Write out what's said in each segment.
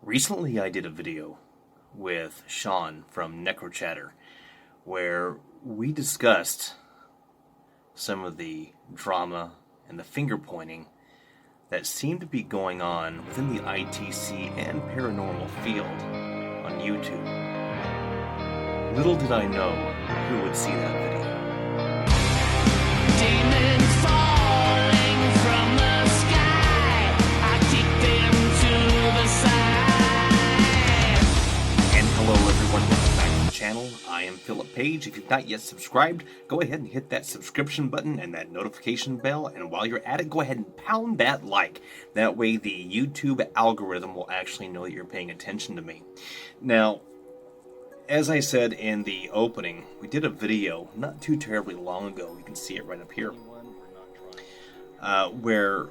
Recently, I did a video with Sean from NecroChatter where we discussed some of the drama and the finger pointing that seemed to be going on within the ITC and paranormal field on YouTube. Little did I know who would see that video. Demons falling from the sky, I kick them to the side. And hello everyone, welcome back to the channel. I am Philip Page. If you've not yet subscribed, go ahead and hit that subscription button and that notification bell, and while you're at it, go ahead and pound that like. That way the YouTube algorithm will actually know that you're paying attention to me. Now, as I said in the opening, we did a video not too terribly long ago, you can see it right up here, where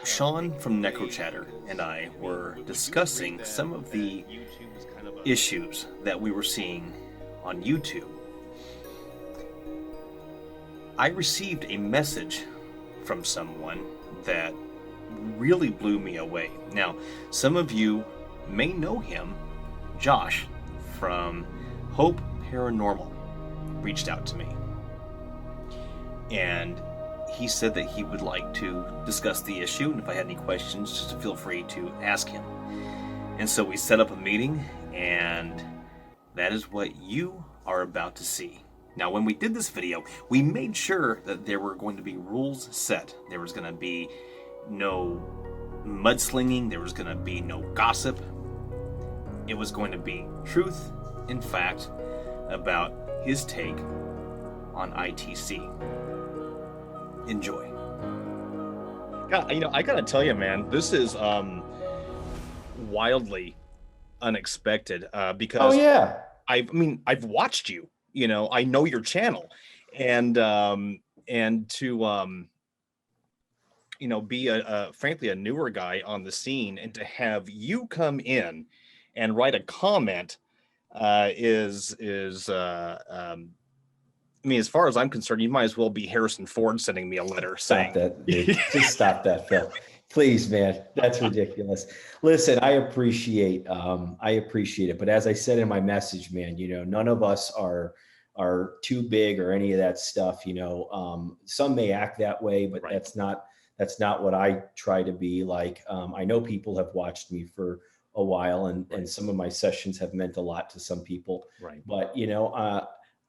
Sean from NecroChatter and I were discussing some of the issues that we were seeing on YouTube. I received a message from someone that really blew me away. Now, some of you may know him, Josh, from HOPE Paranormal, reached out to me. And he said that he would like to discuss the issue, and if I had any questions, just feel free to ask him. And so we set up a meeting, and that is what you are about to see. Now, when we did this video, we made sure that there were going to be rules set. There was going to be no mudslinging. There was going to be no gossip. It was going to be truth and fact about his take on ITC. Enjoy. God, I gotta tell you, man, this is wildly unexpected because I've watched you. I know your channel, and to be frankly a newer guy on the scene, and to have you come in and write a comment is as far as I'm concerned, you might as well be Harrison Ford sending me a letter saying that, dude. Just stop that, Phil. Please, man. That's ridiculous. Listen, I appreciate it. But as I said in my message, man, none of us are too big or any of that stuff. Some may act that way, but Right. that's not what I try to be like. I know people have watched me for a while, and some of my sessions have meant a lot to some people. Right. But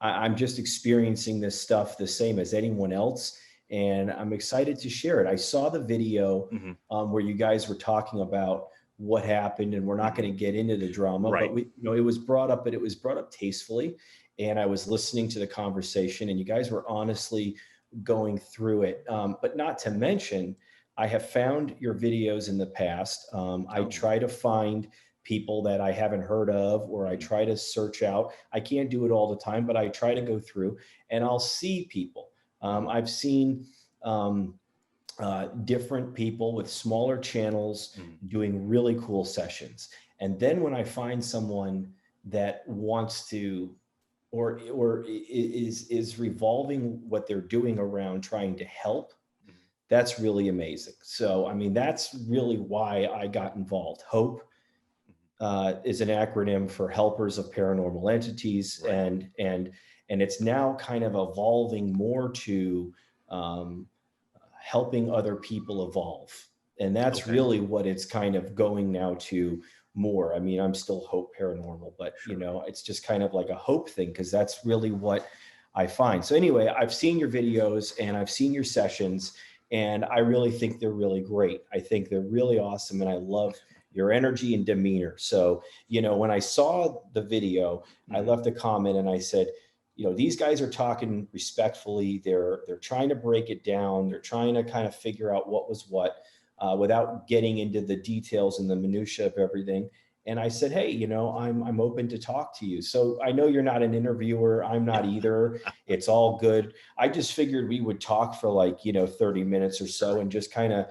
I'm just experiencing this stuff the same as anyone else, and I'm excited to share it. I saw the video where you guys were talking about what happened, and we're not going to get into the drama, Right. but it was brought up, but it was brought up tastefully, and I was listening to the conversation, and you guys were honestly going through it. But not to mention, I have found your videos in the past. I try to find people that I haven't heard of, or I try to search out. I can't do it all the time, but I try to go through and I'll see people. I've seen different people with smaller channels doing really cool sessions. And then when I find someone that wants to, or is revolving what they're doing around trying to help, that's really amazing. So, that's really why I got involved. HOPE is an acronym for Helpers of Paranormal Entities. Right. And it's now kind of evolving more to helping other people evolve. And that's really what it's kind of going now to more. I'm still HOPE Paranormal, but it's just kind of like a hope thing, because that's really what I find. So anyway, I've seen your videos and I've seen your sessions, and I really think they're really great. I think they're really awesome, and I love your energy and demeanor. So, when I saw the video, I left a comment and I said, these guys are talking respectfully. They're trying to break it down. They're trying to kind of figure out what was what, without getting into the details and the minutia of everything. And I said, hey, I'm open to talk to you. So I know you're not an interviewer. I'm not either. It's all good. I just figured we would talk for 30 minutes or so and just kind of,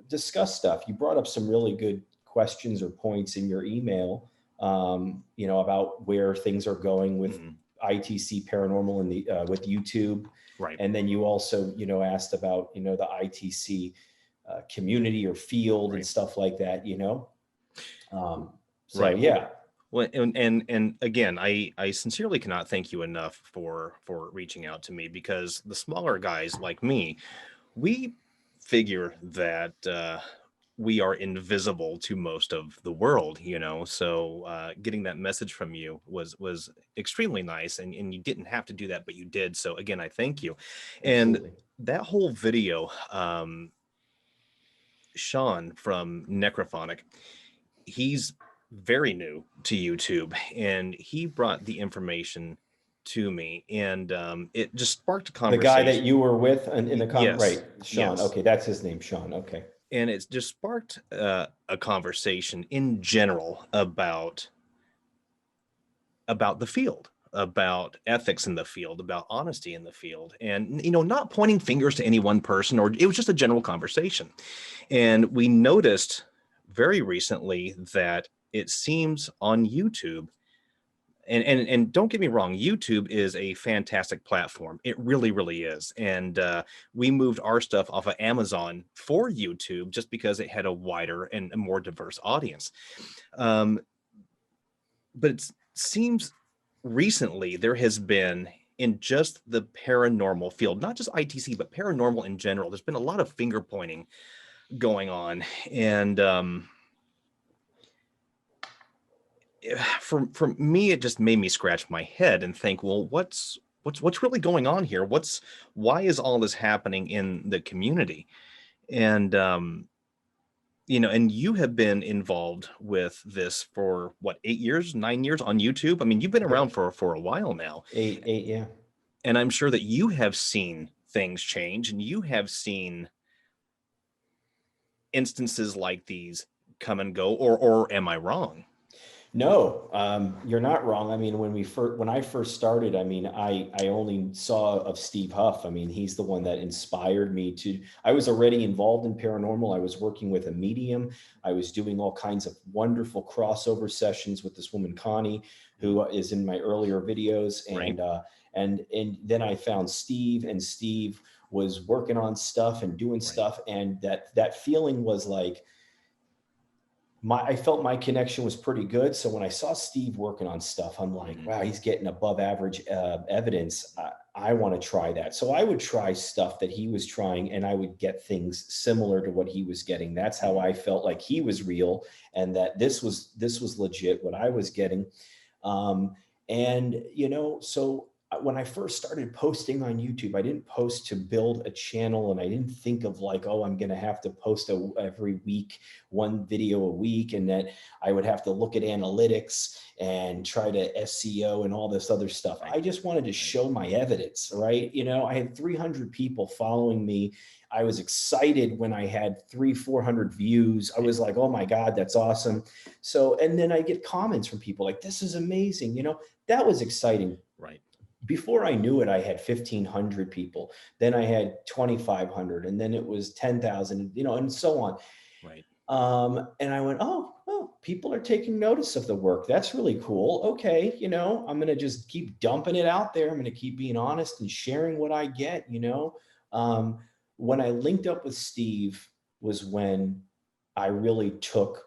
discuss stuff. You brought up some really good questions or points in your email, about where things are going with ITC Paranormal and the with YouTube. Right. And then you also, asked about, the ITC community or field and stuff like that. So Right. yeah, Well, and again, I sincerely cannot thank you enough for reaching out to me, because the smaller guys like me, we figure that we are invisible to most of the world, you know. So getting that message from you was extremely nice, and you didn't have to do that, but you did. So again, I thank you. And absolutely. that whole video, Sean from Necrophonic, he's very new to YouTube, and he brought the information to me, and it just sparked a The guy that conversation. you were with in the Yes, right, Sean. yes. Okay, that's his name, Sean. Okay. And it's just sparked a conversation in general about the field, about ethics in the field, about honesty in the field, and, you know, not pointing fingers to any one person, or it was just a general conversation. And we noticed very recently that it seems on YouTube, and don't get me wrong, YouTube is a fantastic platform. It really is. And we moved our stuff off of Amazon for YouTube just because it had a wider and a more diverse audience. Um, but it seems recently there has been, in just the paranormal field, not just ITC, but paranormal in general, there's been a lot of finger pointing going on. And for me, it just made me scratch my head and think, well, what's really going on here? Why is all this happening in the community? And you know, and you have been involved with this for what, 8 years, 9 years on YouTube? I mean, you've been around for a while now. Eight, yeah. And I'm sure that you have seen things change, and you have seen instances like these come and go, or am I wrong? No, you're not wrong. I mean, when I first started, I mean, I only saw of Steve Huff. I mean, he's the one that inspired me to. I was already involved in paranormal. I was working with a medium. I was doing all kinds of wonderful crossover sessions with this woman Connie, who is in my earlier videos, Right. and then I found Steve, and Steve was working on stuff and doing stuff, and that feeling was like. I felt my connection was pretty good. So when I saw Steve working on stuff, I'm like, wow, he's getting above average evidence. I want to try that. So I would try stuff that he was trying, and I would get things similar to what he was getting. That's how I felt like he was real, and that this was legit, what I was getting. And, you know, so when I first started posting on YouTube, I didn't post to build a channel, and I didn't think of like, oh, I'm going to have to post every week, one video a week, and that I would have to look at analytics and try to SEO and all this other stuff. I just wanted to show my evidence, right? You know, I had 300 people following me. I was excited when I had 400 views. I was like, oh my God, that's awesome. So, and then I get comments from people like, this is amazing. You know, that was exciting. Right. Before I knew it, I had 1,500 people. Then I had 2,500, and then it was 10,000, you know, and so on. Right. And I went, oh, people are taking notice of the work. That's really cool. Okay, you know, I'm going to just keep dumping it out there. I'm going to keep being honest and sharing what I get, you know. When I linked up with Steve was when I really took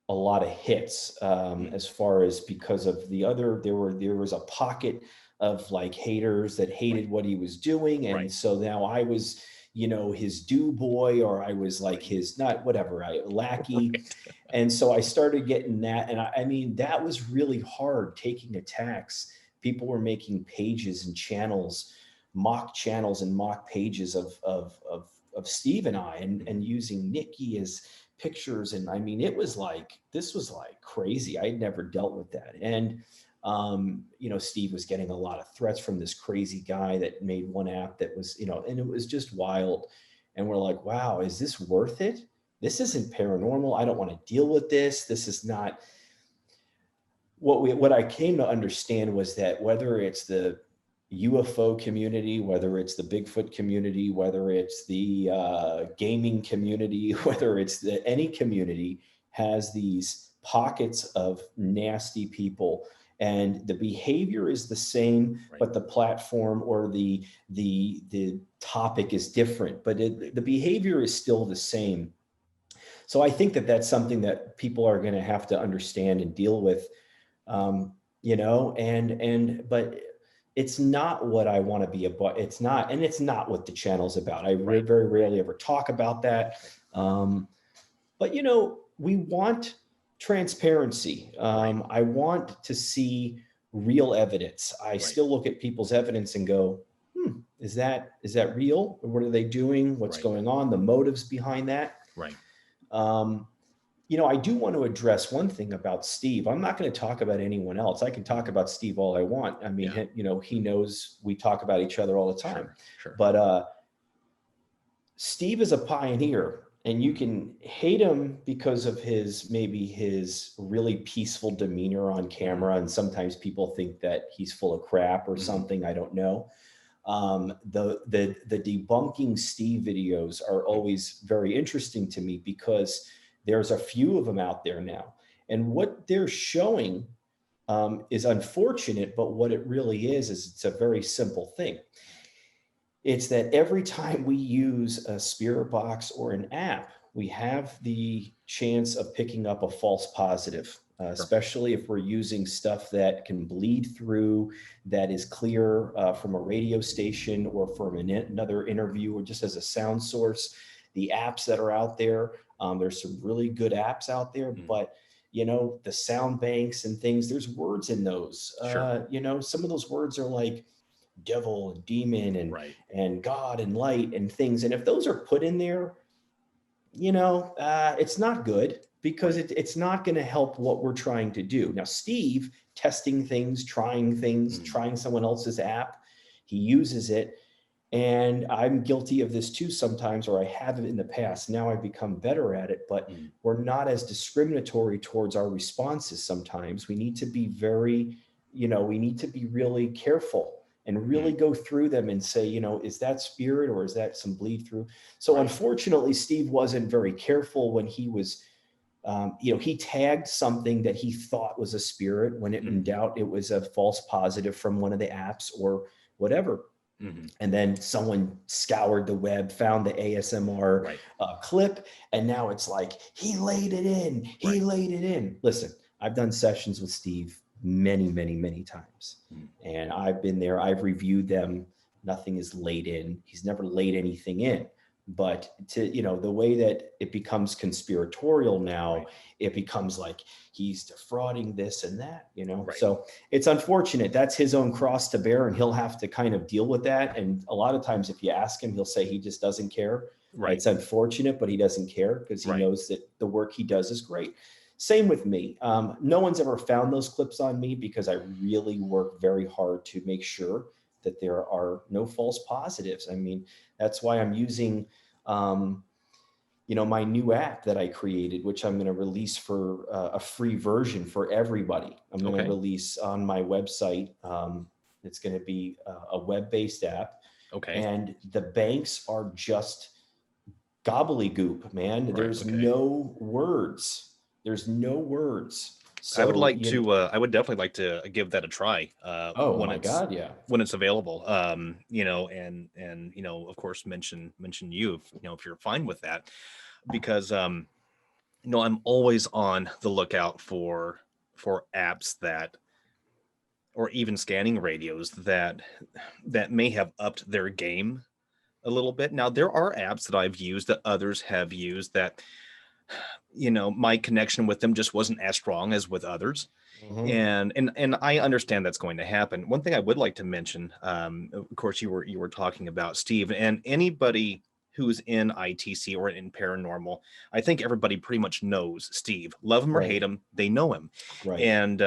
a lot of hits, as far as, because of there was a pocket of like haters that hated what he was doing. And so now I was, you know, his do boy, or I was like his, not whatever, lackey. And so I started getting that. And I mean, that was really hard, taking attacks. People were making pages and mock channels and mock pages of Steve and I, and using Nikki as pictures. And I mean, this was like crazy. I'd never dealt with that. And you know, Steve was getting a lot of threats from this crazy guy that made one app that was, you know, and it was just wild. And we're like, wow, is this worth it? This isn't paranormal. I don't want to deal with this. This is not what I came to understand, was that whether it's the UFO community, whether it's the Bigfoot community, whether it's the gaming community, whether it's any community, has these pockets of nasty people, and the behavior is the same, but the platform or the topic is different, but the behavior is still the same. So I think that that's something that people are going to have to understand and deal with, you know, but it's not what I want to be about. It's not, and it's not what the channel's about. I very rarely ever talk about that. But, you know, we want transparency. I want to see real evidence. I still look at people's evidence and go, is that real? What are they doing? What's going on? The motives behind that. Right. You know, I do want to address one thing about Steve. I'm not going to talk about anyone else. I can talk about Steve all I want. I mean, you know, he knows we talk about each other all the time. Sure. But Steve is a pioneer. And you can hate him because of maybe his really peaceful demeanor on camera. And sometimes people think that he's full of crap or something. I don't know. The debunking Steve videos are always very interesting to me because there's a few of them out there now. And what they're showing is unfortunate, but what it really is it's a very simple thing. It's that every time we use a spirit box or an app, we have the chance of picking up a false positive, especially if we're using stuff that can bleed through, that is clear from a radio station or from another interview or just as a sound source. The apps that are out there, there's some really good apps out there, but you know, the sound banks and things, there's words in those. You know, some of those words are like devil and demon and God and light and things. And if those are put in there, you know, it's not good because it's not going to help what we're trying to do. Now, Steve testing things, trying someone else's app, he uses it. And I'm guilty of this too sometimes, or I have it in the past. Now I've become better at it, but we're not as discriminatory towards our responses sometimes. We need to be very, you know, we need to be really careful and really go through them and say, you know, is that spirit or is that some bleed through? So unfortunately, Steve wasn't very careful when he was, you know, he tagged something that he thought was a spirit when in doubt, it was a false positive from one of the apps or whatever. And then someone scoured the web, found the ASMR clip, and now it's like, he laid it in, laid it in. Listen, I've done sessions with Steve many times. And I've been there, I've reviewed them. Nothing is laid in. He's never laid anything in. But to, you know, the way that it becomes conspiratorial now, it becomes like he's defrauding this and that, you know. So it's unfortunate. That's his own cross to bear, and he'll have to kind of deal with that. And a lot of times if you ask him, he'll say he just doesn't care. It's unfortunate, but he doesn't care because he knows that the work he does is great. Same with me. No one's ever found those clips on me because I really work very hard to make sure that there are no false positives. I mean, that's why I'm using, you know, my new app that I created, which I'm going to release for a free version for everybody. I'm going to release on my website. It's going to be a web-based app. And the banks are just gobbledygook, man. There's no words. There's no words. So, I would like to. I would definitely like to give that a try. Oh my God, yeah. When it's available, you know, and you know, of course, mention you, if, you know, if you're fine with that, because you know, I'm always on the lookout for apps that, or even scanning radios that may have upped their game a little bit. Now, there are apps that I've used that others have used that, you know, my connection with them just wasn't as strong as with others. And I understand that's going to happen. One thing I would like to mention, of course, you were talking about Steve, and anybody who's in ITC or in paranormal, I think everybody pretty much knows Steve. Love him or hate him, they know him. And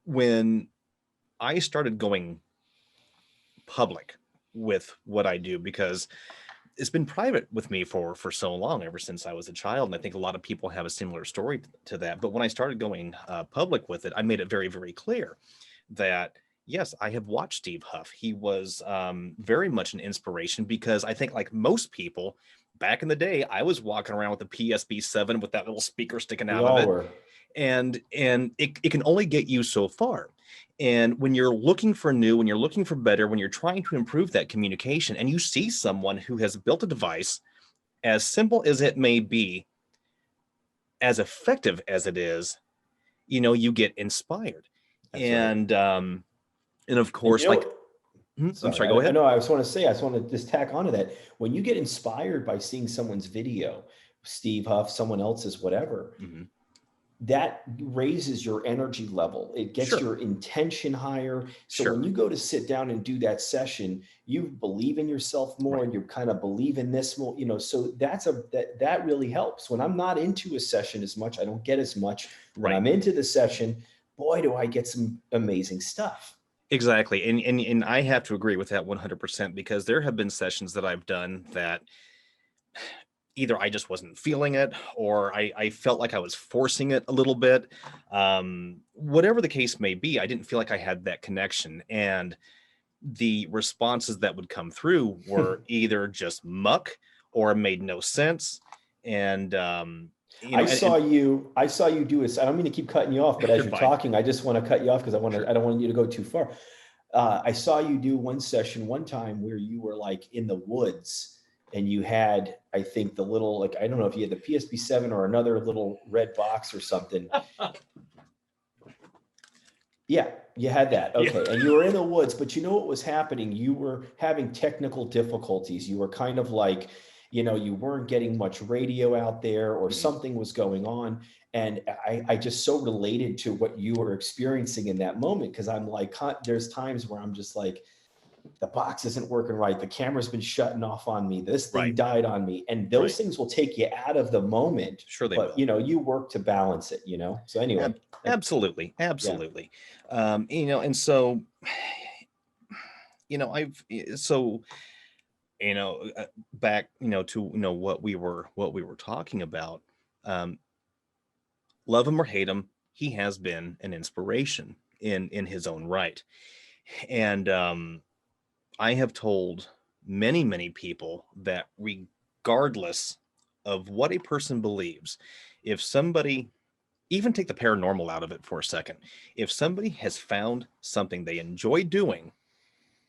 when I started going public with what I do, because it's been private with me for so long, ever since I was a child. And I think a lot of people have a similar story to that. But when I started going public with it, I made it very, very clear that, yes, I have watched Steve Huff. He was very much an inspiration, because I think, like most people back in the day, I was walking around with a PSB-7 with that little speaker sticking out of it. And it can only get you so far. And when you're looking for new, when you're looking for better, when you're trying to improve that communication, and you see someone who has built a device as simple as it may be, as effective as it is, you get inspired. That's right. And of And course, like, I'm sorry, go I ahead. know. I just want to just tack onto that. When you get inspired by seeing someone's video, Steve Huff, someone else's, whatever, Mhm. that raises your energy level. It gets Sure. your intention higher. So when Sure. you go to sit down and do that session, you believe in yourself more, Right. and you kind of believe in this more, so that really helps. When I'm not into a session as much, I don't get as much. When Right. I'm into the session, boy, do I get some amazing stuff. Exactly. And I have to agree with that 100%, because there have been sessions that I've done that either I just wasn't feeling it, or I felt like I was forcing it a little bit. Whatever the case may be, I didn't feel like I had that connection. And the responses that would come through were either just muck or made no sense. And, I saw you do this. I don't mean to keep cutting you off, but as You're you're fine. talking, I just want to cut you off because Sure. I don't want you to go too far. I saw you do one session one time where you were like in the woods, and you had, I think, the little, like, I don't know if you had the PSP-7 or another little red box or something. Yeah, you had that. Yeah. Okay. And you were in the woods, but you know what was happening? You were having technical difficulties. You were kind of like, you weren't getting much radio out there, or Mhm. something was going on. And I just so related to what you were experiencing in that moment, because I'm like, there's times where I'm just like, the box isn't working right. The camera's been shutting off on me. This thing Right. died on me. And those Right. things will take you out of the moment. Sure they But, will. you work to balance it, So anyway, Absolutely. yeah. Absolutely. And so, I've, so, back, to, what we were talking about, um, love him or hate him, he has been an inspiration in his own right. And, I have told many, many people that regardless of what a person believes, if somebody, even take the paranormal out of it for a second, if somebody has found something they enjoy doing,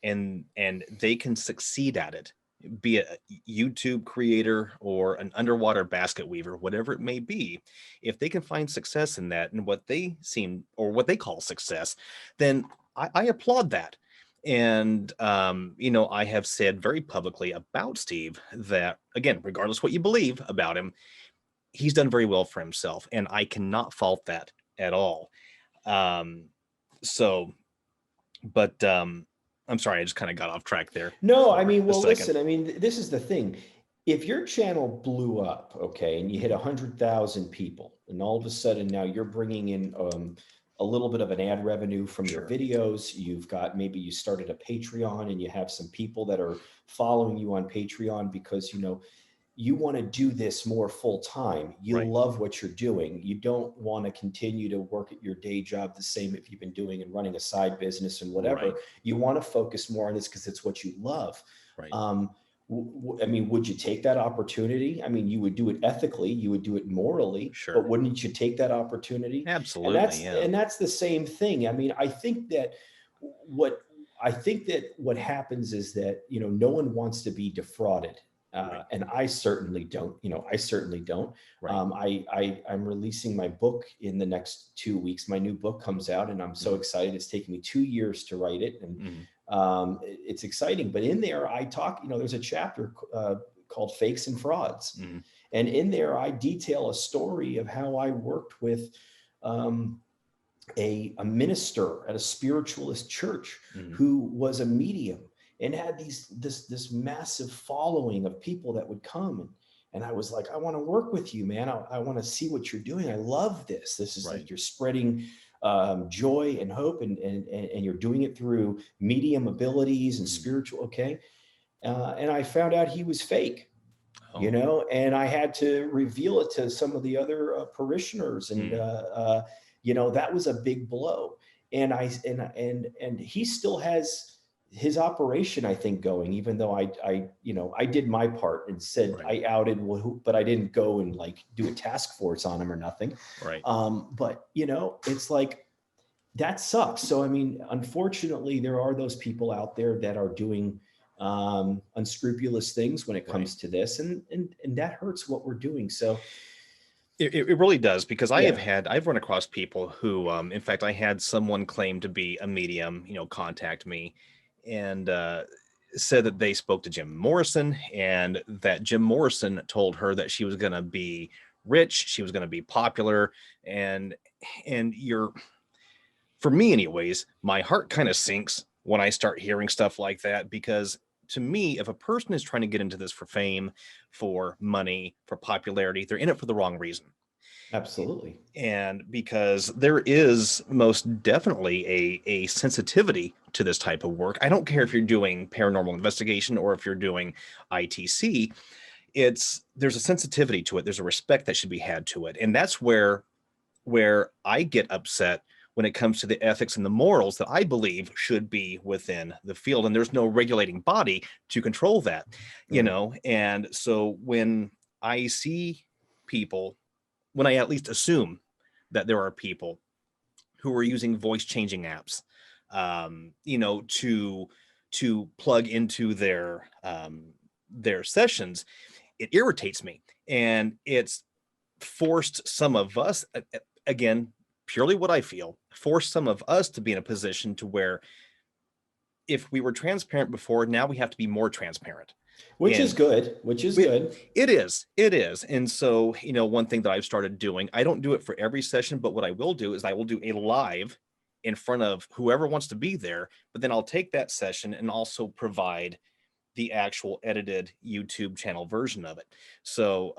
and they can succeed at it, be it a YouTube creator or an underwater basket weaver, whatever it may be, if they can find success in that and what they call success, then I applaud that. And I have said very publicly about Steve that, again, regardless what you believe about him, he's done very well for himself, and I cannot fault that at all. Um, so, but I'm sorry, I just kind of got off track there No, I for mean, a well, second. listen, I mean, this is the thing. If your channel blew up, okay, and you hit 100,000 people, and all of a sudden now you're bringing in a little bit of an ad revenue from your Sure. videos, maybe you started a Patreon, and you have some people that are following you on Patreon because, you want to do this more full time. You Right. love what you're doing. You don't want to continue to work at your day job the same if you've been doing and running a side business and whatever. Right. You want to focus more on this because it's what you love. Right. I mean, would you take that opportunity? I mean, you would do it ethically, you would do it morally, Sure. but wouldn't you take that opportunity? Absolutely. Yeah. And that's the same thing. I mean, I think that what happens is that, no one wants to be defrauded. Right. And I certainly don't, Right. I'm releasing my book in the next 2 weeks. My new book comes out, and I'm so Mhm. excited. It's taken me 2 years to write it. And Mhm. it's exciting. But in there, I talk, there's a chapter called Fakes and Frauds. Mhm. And in there, I detail a story of how I worked with a minister at a spiritualist church Mhm. who was a medium and had this massive following of people that would come. And I was like, I want to work with you, man. I want to see what you're doing. I love this. This is Right. like you're spreading joy and hope, and you're doing it through medium abilities and Mhm. spiritual. Okay. And I found out he was fake, Oh. and I had to reveal it to some of the other parishioners. And, that was a big blow. And and he still has his operation, I think, going, even though I did my part and said Right. I outed, but I didn't go and like do a task force on him or nothing. Right. But it's like, that sucks. So, I mean, unfortunately, there are those people out there that are doing unscrupulous things when it comes to this, and that hurts what we're doing. So it really does, because Yeah. I've run across people who, in fact, I had someone claim to be a medium, contact me and said that they spoke to Jim Morrison, and that Jim Morrison told her that she was going to be rich, she was going to be popular, and you're, for me anyways, my heart kind of sinks when I start hearing stuff like that, because to me, if a person is trying to get into this for fame, for money, for popularity, they're in it for the wrong reason. Absolutely. And because there is most definitely a sensitivity to this type of work. I don't care if you're doing paranormal investigation or if you're doing ITC, there's a sensitivity to it. There's a respect that should be had to it. And that's where I get upset when it comes to the ethics and the morals that I believe should be within the field. And there's no regulating body to control that, And so when I see people, when I at least assume that there are people who are using voice changing apps, to plug into their sessions, it irritates me. And it's forced some of us, again, purely what I feel, forced some of us to be in a position to where if we were transparent before, now we have to be more transparent. Which is good. It is. And so, one thing that I've started doing, I don't do it for every session, but what I will do is I will do a live in front of whoever wants to be there, but then I'll take that session and also provide the actual edited YouTube channel version of it. So,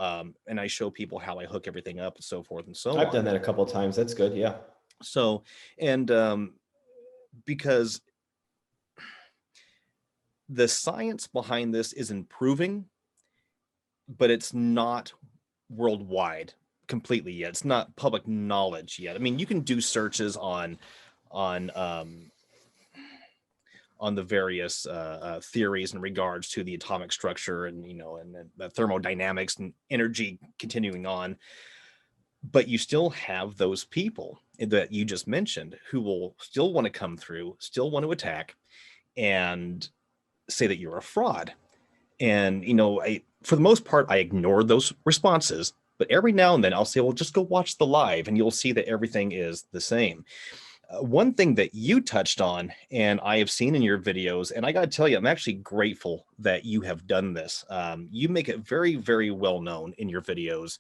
and I show people how I hook everything up and so forth and so on. I've done that a couple of times. That's good. Yeah. So, and because the science behind this is improving, but it's not worldwide completely yet. It's not public knowledge yet. I mean, you can do searches on the various theories in regards to the atomic structure and the thermodynamics and energy continuing on, but you still have those people that you just mentioned who will still want to come through, still want to attack and say that you're a fraud. And for the most part, I ignore those responses, but every now and then I'll say, well, just go watch the live and you'll see that everything is the same. One thing that you touched on, and I have seen in your videos, and I got to tell you, I'm actually grateful that you have done this. You make it very, very well known in your videos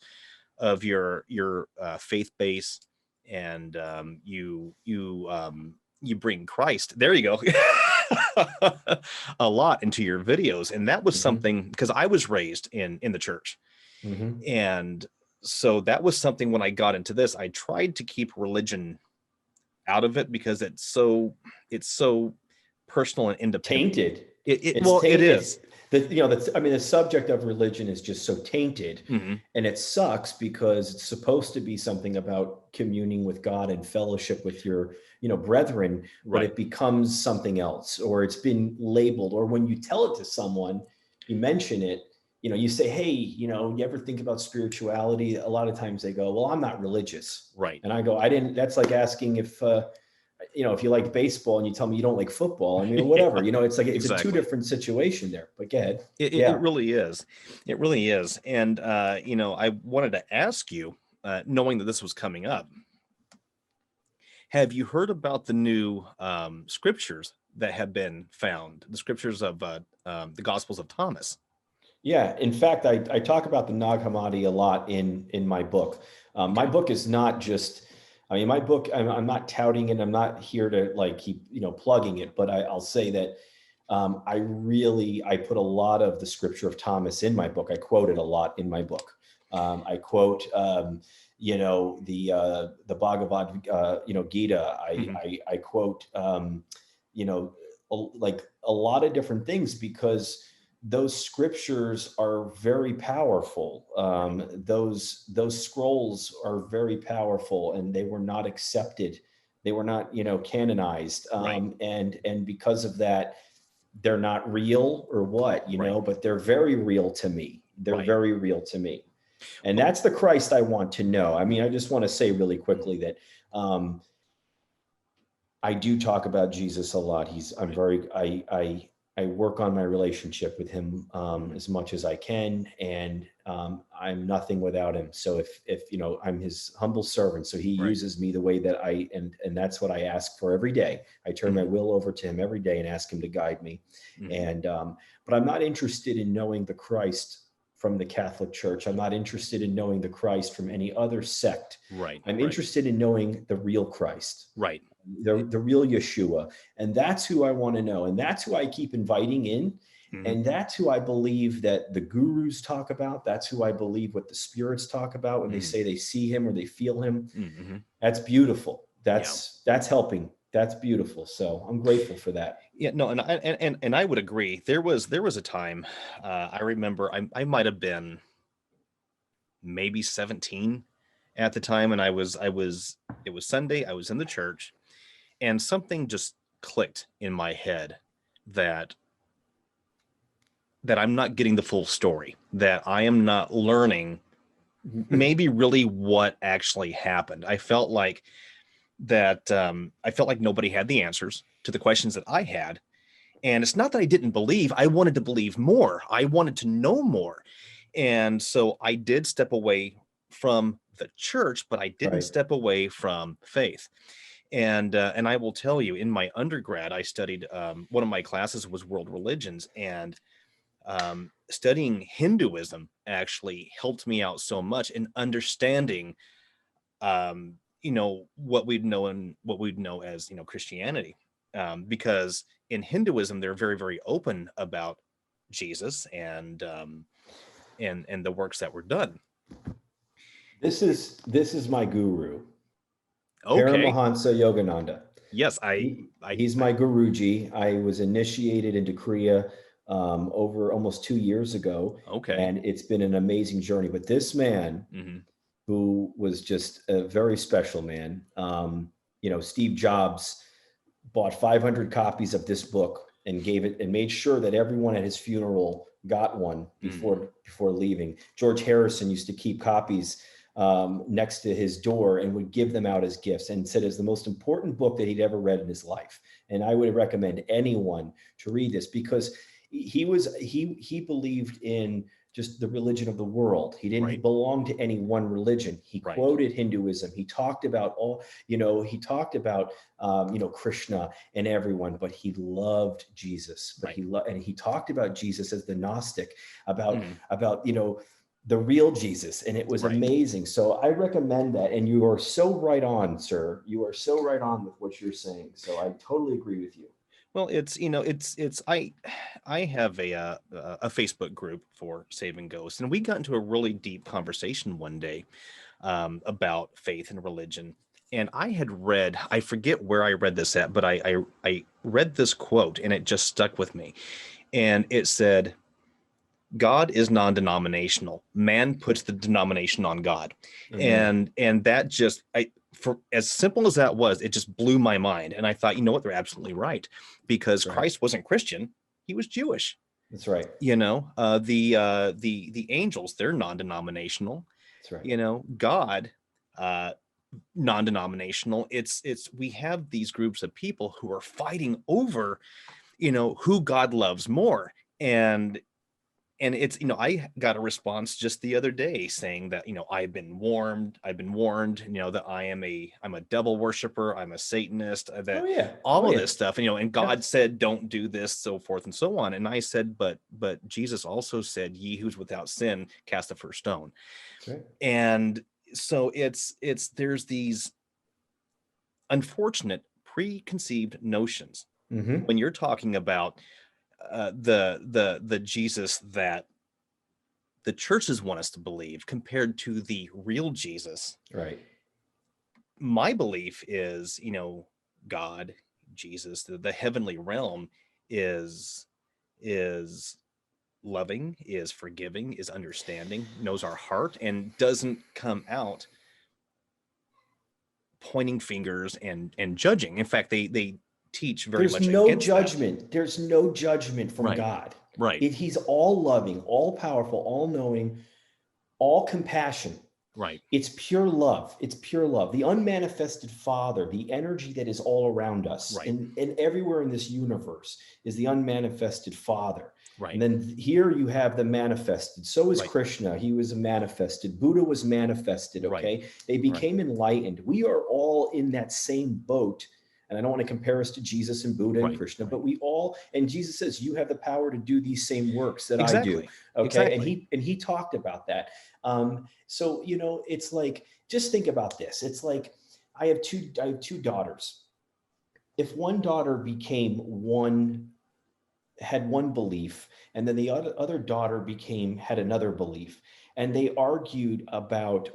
of your faith base, and you bring Christ. There you go. A lot into your videos, and that was something, because I was raised in the church, and so that was something. When I got into this, I tried to keep religion out of it because it's so personal and independent. Tainted. It is. The subject of religion is just so tainted, and it sucks because it's supposed to be something about communing with God and fellowship with your, brethren, but it becomes something else, or it's been labeled, or when you tell it to someone, you mention it, you say, hey, you ever think about spirituality? A lot of times they go, well, I'm not religious. Right. And I go, that's like asking if you like baseball and you tell me you don't like football. I mean, whatever, it's like, it's a two different situation there, but go ahead. It really is. It really is. And, I wanted to ask you, knowing that this was coming up, have you heard about the new scriptures that have been found, the scriptures of the Gospels of Thomas? Yeah. In fact, I talk about the Nag Hammadi a lot in my book. My book is not just, my book, I'm not touting it. I'm not here to keep, plugging it, but I'll say that I put a lot of the scripture of Thomas in my book. I quote it a lot in my book. I quote, the Bhagavad, Gita. I quote, a lot of different things, because those scriptures are very powerful. Those scrolls are very powerful, and they were not accepted. They were not, canonized. And because of that, they're not real or what, but they're very real to me. They're very real to me. And that's the Christ I want to know. I mean, I just want to say really quickly that I do talk about Jesus a lot. I I work on my relationship with him as much as I can, and I'm nothing without him. So if you know, I'm his humble servant, so he Right. uses me the way that and that's what I ask for every day. I turn my will over to him every day and ask him to guide me. And but I'm not interested in knowing the Christ from the Catholic Church. I'm not interested in knowing the Christ from any other sect. Right. I'm right. interested in knowing the real Christ. Right. The real Yeshua. And that's who I want to know. And that's who I keep inviting in. And that's who I believe that the gurus talk about. That's who I believe what the spirits talk about when they say they see him or they feel him. That's beautiful. That's helping. That's beautiful. So I'm grateful for that. Yeah, no, and I would agree. There was a time, I remember I might have been maybe 17 at the time, and it was Sunday. I was in the church, and something just clicked in my head that I'm not getting the full story, that I am not learning maybe really what actually happened. I felt like nobody had the answers to the questions that I had. And it's not that I didn't believe. I wanted to believe more. I wanted to know more. And so I did step away from the church, but I didn't step away from faith. And I will tell you, in my undergrad, I studied, one of my classes was world religions, and studying Hinduism actually helped me out so much in understanding, what we'd know as, Christianity. Because in Hinduism, they're very, very open about Jesus and the works that were done. This is my guru. Okay. Paramahansa Yogananda. Yes, he's my Guruji. I was initiated into Kriya over almost 2 years ago. Okay. And it's been an amazing journey. But this man, who was just a very special man, Steve Jobs bought 500 copies of this book and gave it and made sure that everyone at his funeral got one before leaving. George Harrison used to keep copies next to his door and would give them out as gifts, and said it's the most important book that he'd ever read in his life. And I would recommend anyone to read this, because he believed in just the religion of the world. He didn't belong to any one religion. He quoted Hinduism. He talked about Krishna and everyone, but he loved Jesus. But he talked about Jesus as the Gnostic, about the real Jesus. And it was amazing. So I recommend that. And you are so right on, sir. You are so right on with what you're saying. So I totally agree with you. Well, I have a Facebook group for Saving Ghosts, and we got into a really deep conversation one day about faith and religion. And I had read, I forget where I read this at, but I read this quote, and it just stuck with me. And it said, God is non-denominational. Man puts the denomination on God. And that just, for as simple as that was, it just blew my mind. And I thought, you know what, they're absolutely right, because Christ wasn't Christian. He was Jewish. That's right. The angels, they're non-denominational. That's right. God, non-denominational. We have these groups of people who are fighting over, who God loves more. And it's, I got a response just the other day saying that, I've been warned, that I'm a devil worshiper, I'm a Satanist, that all of this stuff, and God said, don't do this, so forth and so on. And I said, but Jesus also said, ye who's without sin, cast the first stone. Right. And so there's these unfortunate preconceived notions when you're talking about the Jesus that the churches want us to believe compared to the real Jesus. Right. My belief is, God, Jesus, the heavenly realm is loving, is forgiving, is understanding, knows our heart, and doesn't come out pointing fingers and judging. In fact, they teach very much against that. There's no judgment from God. Right. He's all loving, all powerful, all knowing, all compassion. Right. It's pure love. It's pure love. The unmanifested Father, the energy that is all around us Right. and everywhere in this universe is the unmanifested Father. Right. And then here you have the manifested. So is Right. Krishna. He was a manifested. Buddha was manifested. Okay. Right. They became enlightened. We are all in that same boat. And I don't want to compare us to Jesus and Buddha and Right. Krishna, Right. but we all, and Jesus says, you have the power to do these same works that I do. Exactly. Okay. Exactly. And he talked about that. So, you know, it's like, just think about this. It's like, I have two daughters. If one daughter had one belief, and then the other daughter had another belief, and they argued about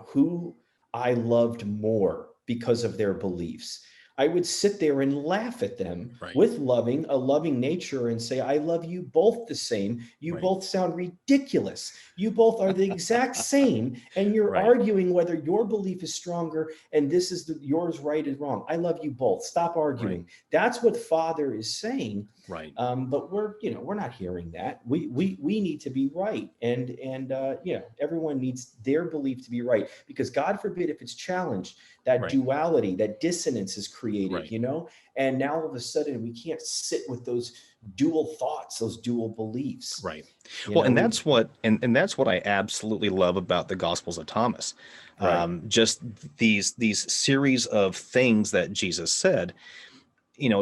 who I loved more because of their beliefs, I would sit there and laugh at them Right. with a loving nature and say, I love you both the same. You Right. both sound ridiculous. You both are the exact same. And you're Right. arguing whether your belief is stronger and this is yours right and wrong. I love you both. Stop arguing. Right. That's what Father is saying. Right. But we're not hearing that. We need to be right. And everyone needs their belief to be right, because God forbid if it's challenged, that Right. duality, that dissonance is created, Right. and now all of a sudden we can't sit with those dual thoughts, those dual beliefs. Right. Well, and that's what I absolutely love about the Gospels of Thomas. Right. Just these series of things that Jesus said,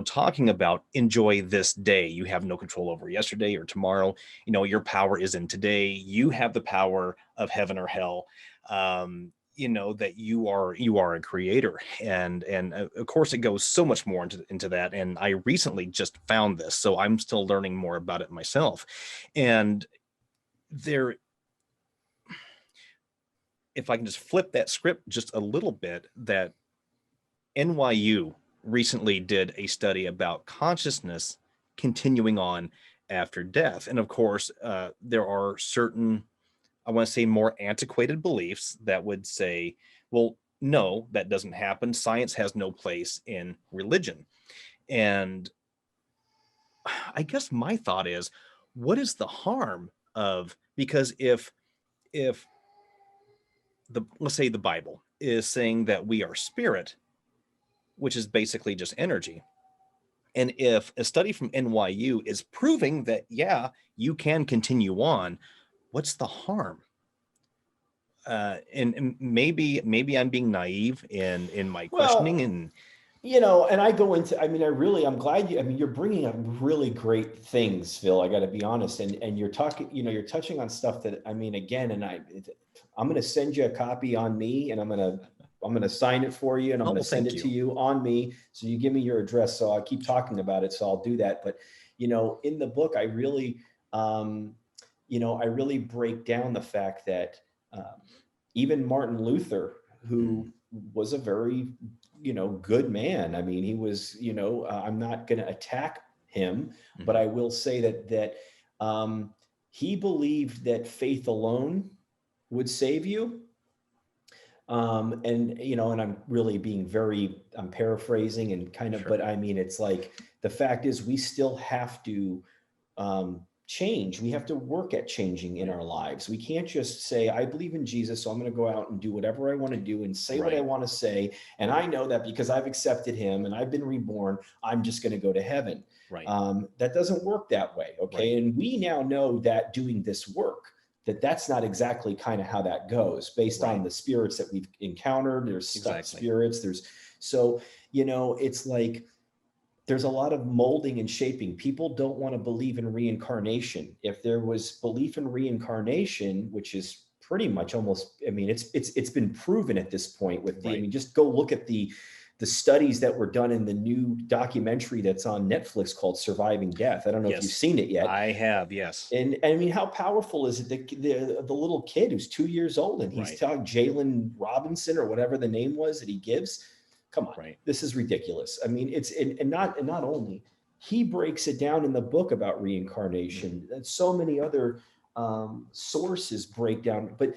talking about enjoy this day. You have no control over yesterday or tomorrow. Your power is in today. You have the power of heaven or hell. That you are a creator, and of course it goes so much more into that. And I recently just found this, so I'm still learning more about it myself. And if I can just flip that script just a little bit, that NYU recently did a study about consciousness continuing on after death. And of course, there are certain, I want to say, more antiquated beliefs that would say, well, no, that doesn't happen. Science has no place in religion. And I guess my thought is, what is the harm of, because if let's say the Bible is saying that we are spirit, which is basically just energy. And if a study from NYU is proving that, yeah, you can continue on, what's the harm? And maybe I'm being naive in my questioning. And And I go into, I'm glad you're bringing up really great things, Phil. I got to be honest. And you're talking, you're touching on stuff that, again, and I'm going to send you a copy on me, and I'm going to sign it for you, and I'm going to send it to you on me. So you give me your address. So I'll keep talking about it. So I'll do that. But, in the book, I really break down the fact that even Martin Luther, who was a very, good man. He was, I'm not going to attack him, but I will say that he believed that faith alone would save you. And I'm really I'm paraphrasing and kind of, Sure. but it's like, the fact is we still have to change. We have to work at changing in our lives. We can't just say, I believe in Jesus, so I'm going to go out and do whatever I want to do and say what I want to say. And I know that because I've accepted him and I've been reborn, I'm just going to go to heaven. Right. That doesn't work that way. Okay. Right. And we now know that doing this work, that's not exactly kind of how that goes based on the spirits that we've encountered. There's stuck spirits. It's like, there's a lot of molding and shaping. People don't want to believe in reincarnation. If there was belief in reincarnation, which is pretty much almost, it's been proven at this point with just go look at the studies that were done in the new documentary that's on Netflix called Surviving Death. I don't know if you've seen it yet. I have, yes. And how powerful is it? The little kid who's 2 years old and he's telling Jalen Robinson or whatever the name was that he gives. Come on, this is ridiculous. And not only, he breaks it down in the book about reincarnation, and so many other sources break down. But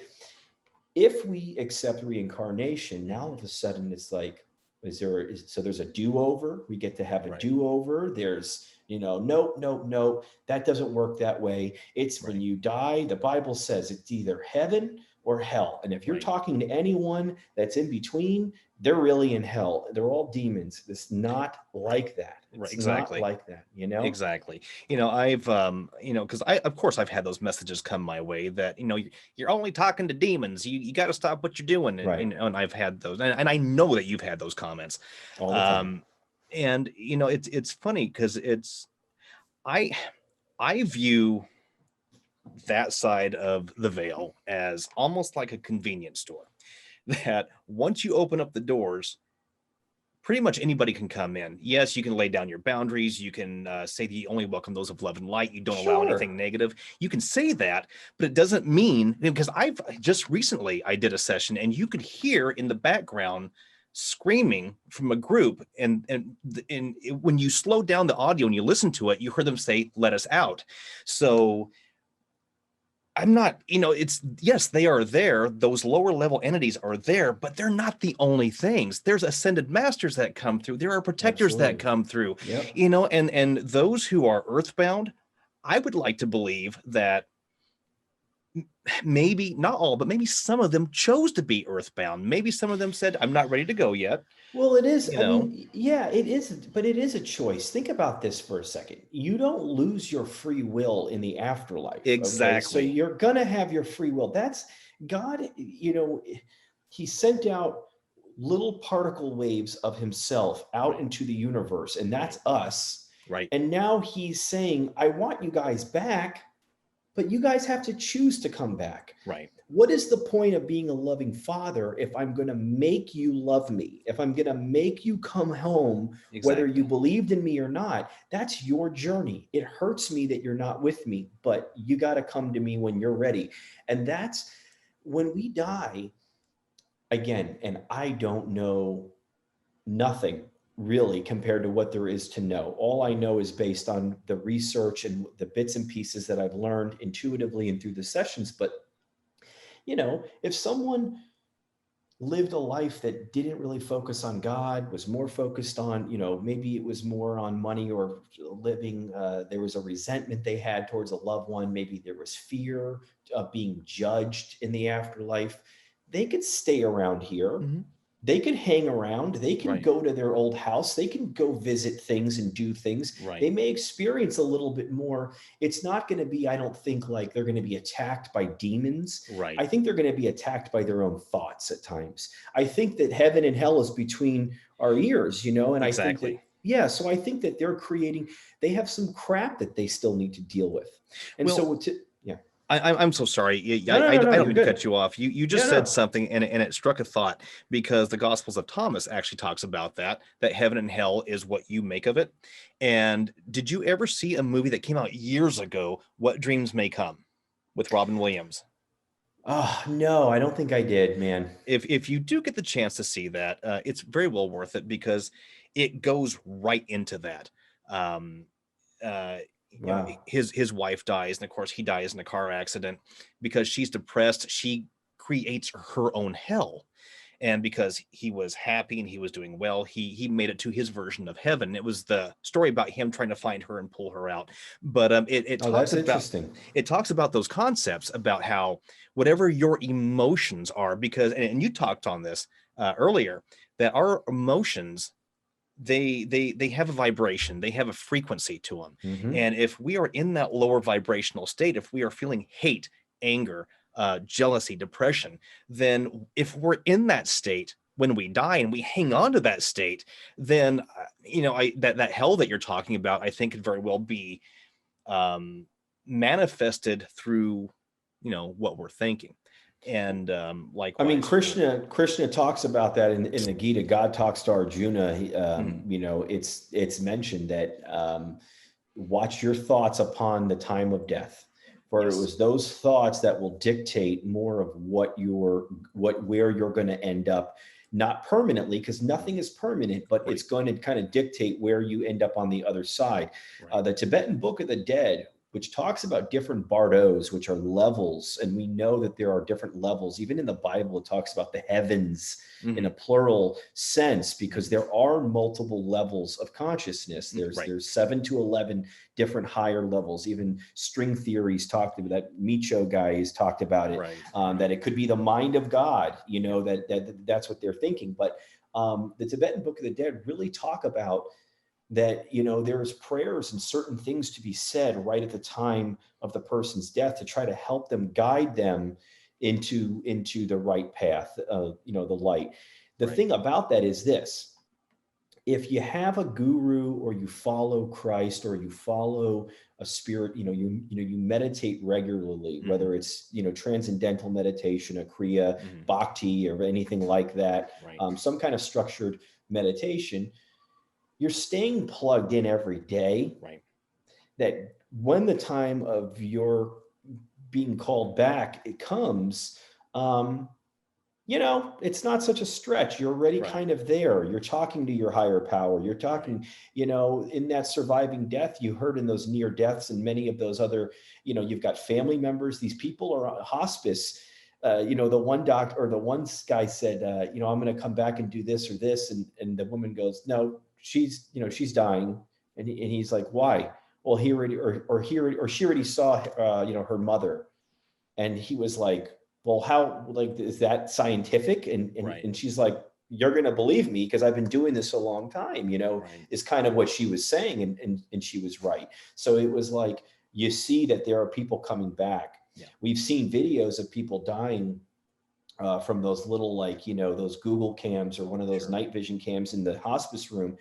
if we accept reincarnation, now all of a sudden it's like, so there's a do-over. We get to have a do-over. There's, no, that doesn't work that way. It's when you die, the Bible says it's either heaven or hell. And if you're Right. talking to anyone that's in between, they're really in hell. They're all demons. It's not like that. Right. It's not Exactly. like that, you know? Exactly. I've, because of course, I've had those messages come my way that, you're only talking to demons. You got to stop what you're doing. And, Right. and I've had those, and I know that you've had those comments. All the time. And, it's funny because I, I view that side of the veil as almost like a convenience store that once you open up the doors, pretty much anybody can come in. Yes, you can lay down your boundaries. You can say that you only welcome those of love and light. You don't allow anything Sure. negative. You can say that, but it doesn't mean, because I've just recently I did a session and you could hear in the background screaming from a group, and when you slow down the audio and you listen to it, you heard them say, "Let us out." So I'm not, it's, yes, they are there. Those lower level entities are there, but they're not the only things. There's ascended masters that come through. There are protectors that Absolutely. come through, Yep. and those who are earthbound, I would like to believe that maybe not all, but maybe some of them chose to be earthbound. Maybe some of them said, "I'm not ready to go yet." Well, it is. You I know, mean, yeah, it is, but it is a choice. Think about this for a second. You don't lose your free will in the afterlife. Okay. So exactly. you're going to have your free will. That's God, he sent out little particle waves of himself out into the universe, and that's us. Right. And now he's saying, I want you guys back, but you guys have to choose to come back. Right. What is the point of being a loving father if I'm going to make you love me? If I'm going to make you come home, whether you Exactly. believed in me or not? That's your journey. It hurts me that you're not with me, but you got to come to me when you're ready. And that's when we die again. And I don't know nothing really compared to what there is to know. All I know is based on the research and the bits and pieces that I've learned intuitively and through the sessions. But if someone lived a life that didn't really focus on God, was more focused on, maybe it was more on money or living, there was a resentment they had towards a loved one, maybe there was fear of being judged in the afterlife, they could stay around here. Mhm. They can hang around, they can Right. go to their old house, they can go visit things and do things. Right. They may experience a little bit more. It's not going to be, I don't think, like they're going to be attacked by demons. Right. I think they're going to be attacked by their own thoughts at times. I think that heaven and hell is between our ears, and I think Exactly. that, yeah, so I think that they have some crap that they still need to deal with. And Well, yeah. I'm so sorry. No, no, I no, no, don't you're mean to good. cut you off. You just Yeah, said no. something, and it struck a thought, because the Gospels of Thomas actually talks about that heaven and hell is what you make of it. And did you ever see a movie that came out years ago, What Dreams May Come, with Robin Williams? Oh, no, I don't think I did, man. If you do get the chance to see that, it's very well worth it, because it goes right into that. Um, uh, Wow. his wife dies, and of course he dies in a car accident. Because she's depressed, she creates her own hell. And because he was happy and he was doing well, he made it to his version of heaven. It was the story about him trying to find her and pull her out. But Oh, that's interesting. it talks about those concepts, about how whatever your emotions are, because, and you talked on this earlier, that our emotions, they have a vibration, they have a frequency to them. Hmm. And if we are in that lower vibrational state, if we are feeling hate, anger, jealousy, depression, then if we're in that state when we die and we hang on to that state, then that hell that you're talking about, I think, could very well be manifested through what we're thinking. And I mean, likewise for Krishna talks about that in the Gita. God talks to Arjuna. Mhm. It's mentioned that watch your thoughts upon the time of death, for it Yes. was those thoughts that will dictate more of where you're going to end up. Not permanently, because nothing is permanent, but Right. it's going to kind of dictate where you end up on the other side. Right. The Tibetan Book of the Dead which talks about different bardos, which are levels. And we know that there are different levels. Even in the Bible, it talks about the heavens in a plural sense, because there are multiple levels of consciousness. There's 7 to 11 different higher levels. Even string theories talked about that. Micho guy has talked about it, that it could be the mind of God, you know, that's what they're thinking. But the Tibetan Book of the Dead really talk about that, you know, there's prayers and certain things to be said right at the time of the person's death to try to help them, guide them into the right path, you know, the light. The thing about that is this: if you have a guru, or you follow Christ, or you follow a spirit, you know, you meditate regularly, whether it's, you know, transcendental meditation, a kriya, bhakti, or anything like that, some kind of structured meditation, you're staying plugged in every day. That when the time of your being called back, it comes, you know, it's not such a stretch. You're already kind of there. You're talking to your higher power. You're talking, you know, in that surviving death, you heard in those near deaths and many of those other, you know, you've got family members. These people are on hospice. You know, the one doctor or the one guy said, you know, I'm going to come back and do this or this. And the woman goes, no, she's, you know, she's dying. And he's like, why? Well, he already, or she already saw, you know, her mother. And he was like, well, how, like, is that scientific? And she's like, you're going to believe me because I've been doing this a long time, you know, is kind of what she was saying. And she was right. So it was like, you see that there are people coming back. We've seen videos of people dying from those little, like, you know, those Google cams or one of those night vision cams in the hospice room.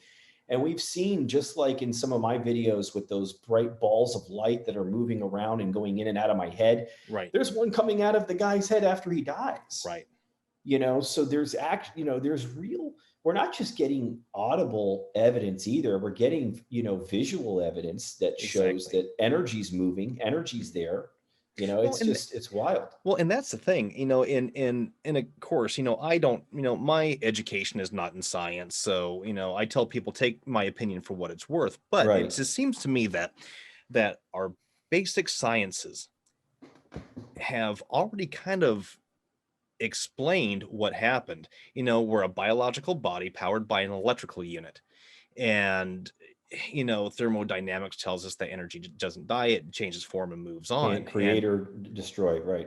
And we've seen, just like in some of my videos with those bright balls of light that are moving around and going in and out of my head. There's one coming out of the guy's head after he dies. You know, so there's you know, there's real, we're not just getting audible evidence either. We're getting, you know, visual evidence that shows that energy's moving, energy's there. You know, it's it's wild. Well, and that's the thing, you know, in of course, you know, I don't, you know, my education is not in science. So, you know, I tell people, take my opinion for what it's worth. But it just seems to me that our basic sciences have already kind of explained what happened. You know, we're a biological body powered by an electrical unit. And you know, thermodynamics tells us that energy doesn't die, it changes form and moves on. And create or destroy,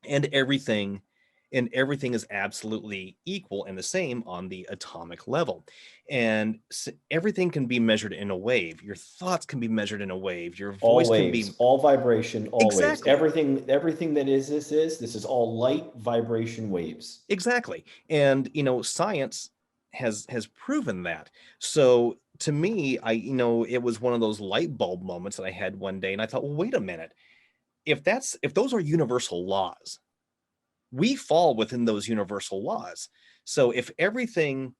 and everything is absolutely equal and the same on the atomic level. And everything can be measured in a wave. Your thoughts can be measured in a wave. Your voice can be all vibration, all waves. Everything that is this is all light vibration waves. Exactly. And you know, science has proven that. So to me, you know, it was one of those light bulb moments that I had one day, and I thought, well, wait a minute. If those are universal laws, we fall within those universal laws. So if everything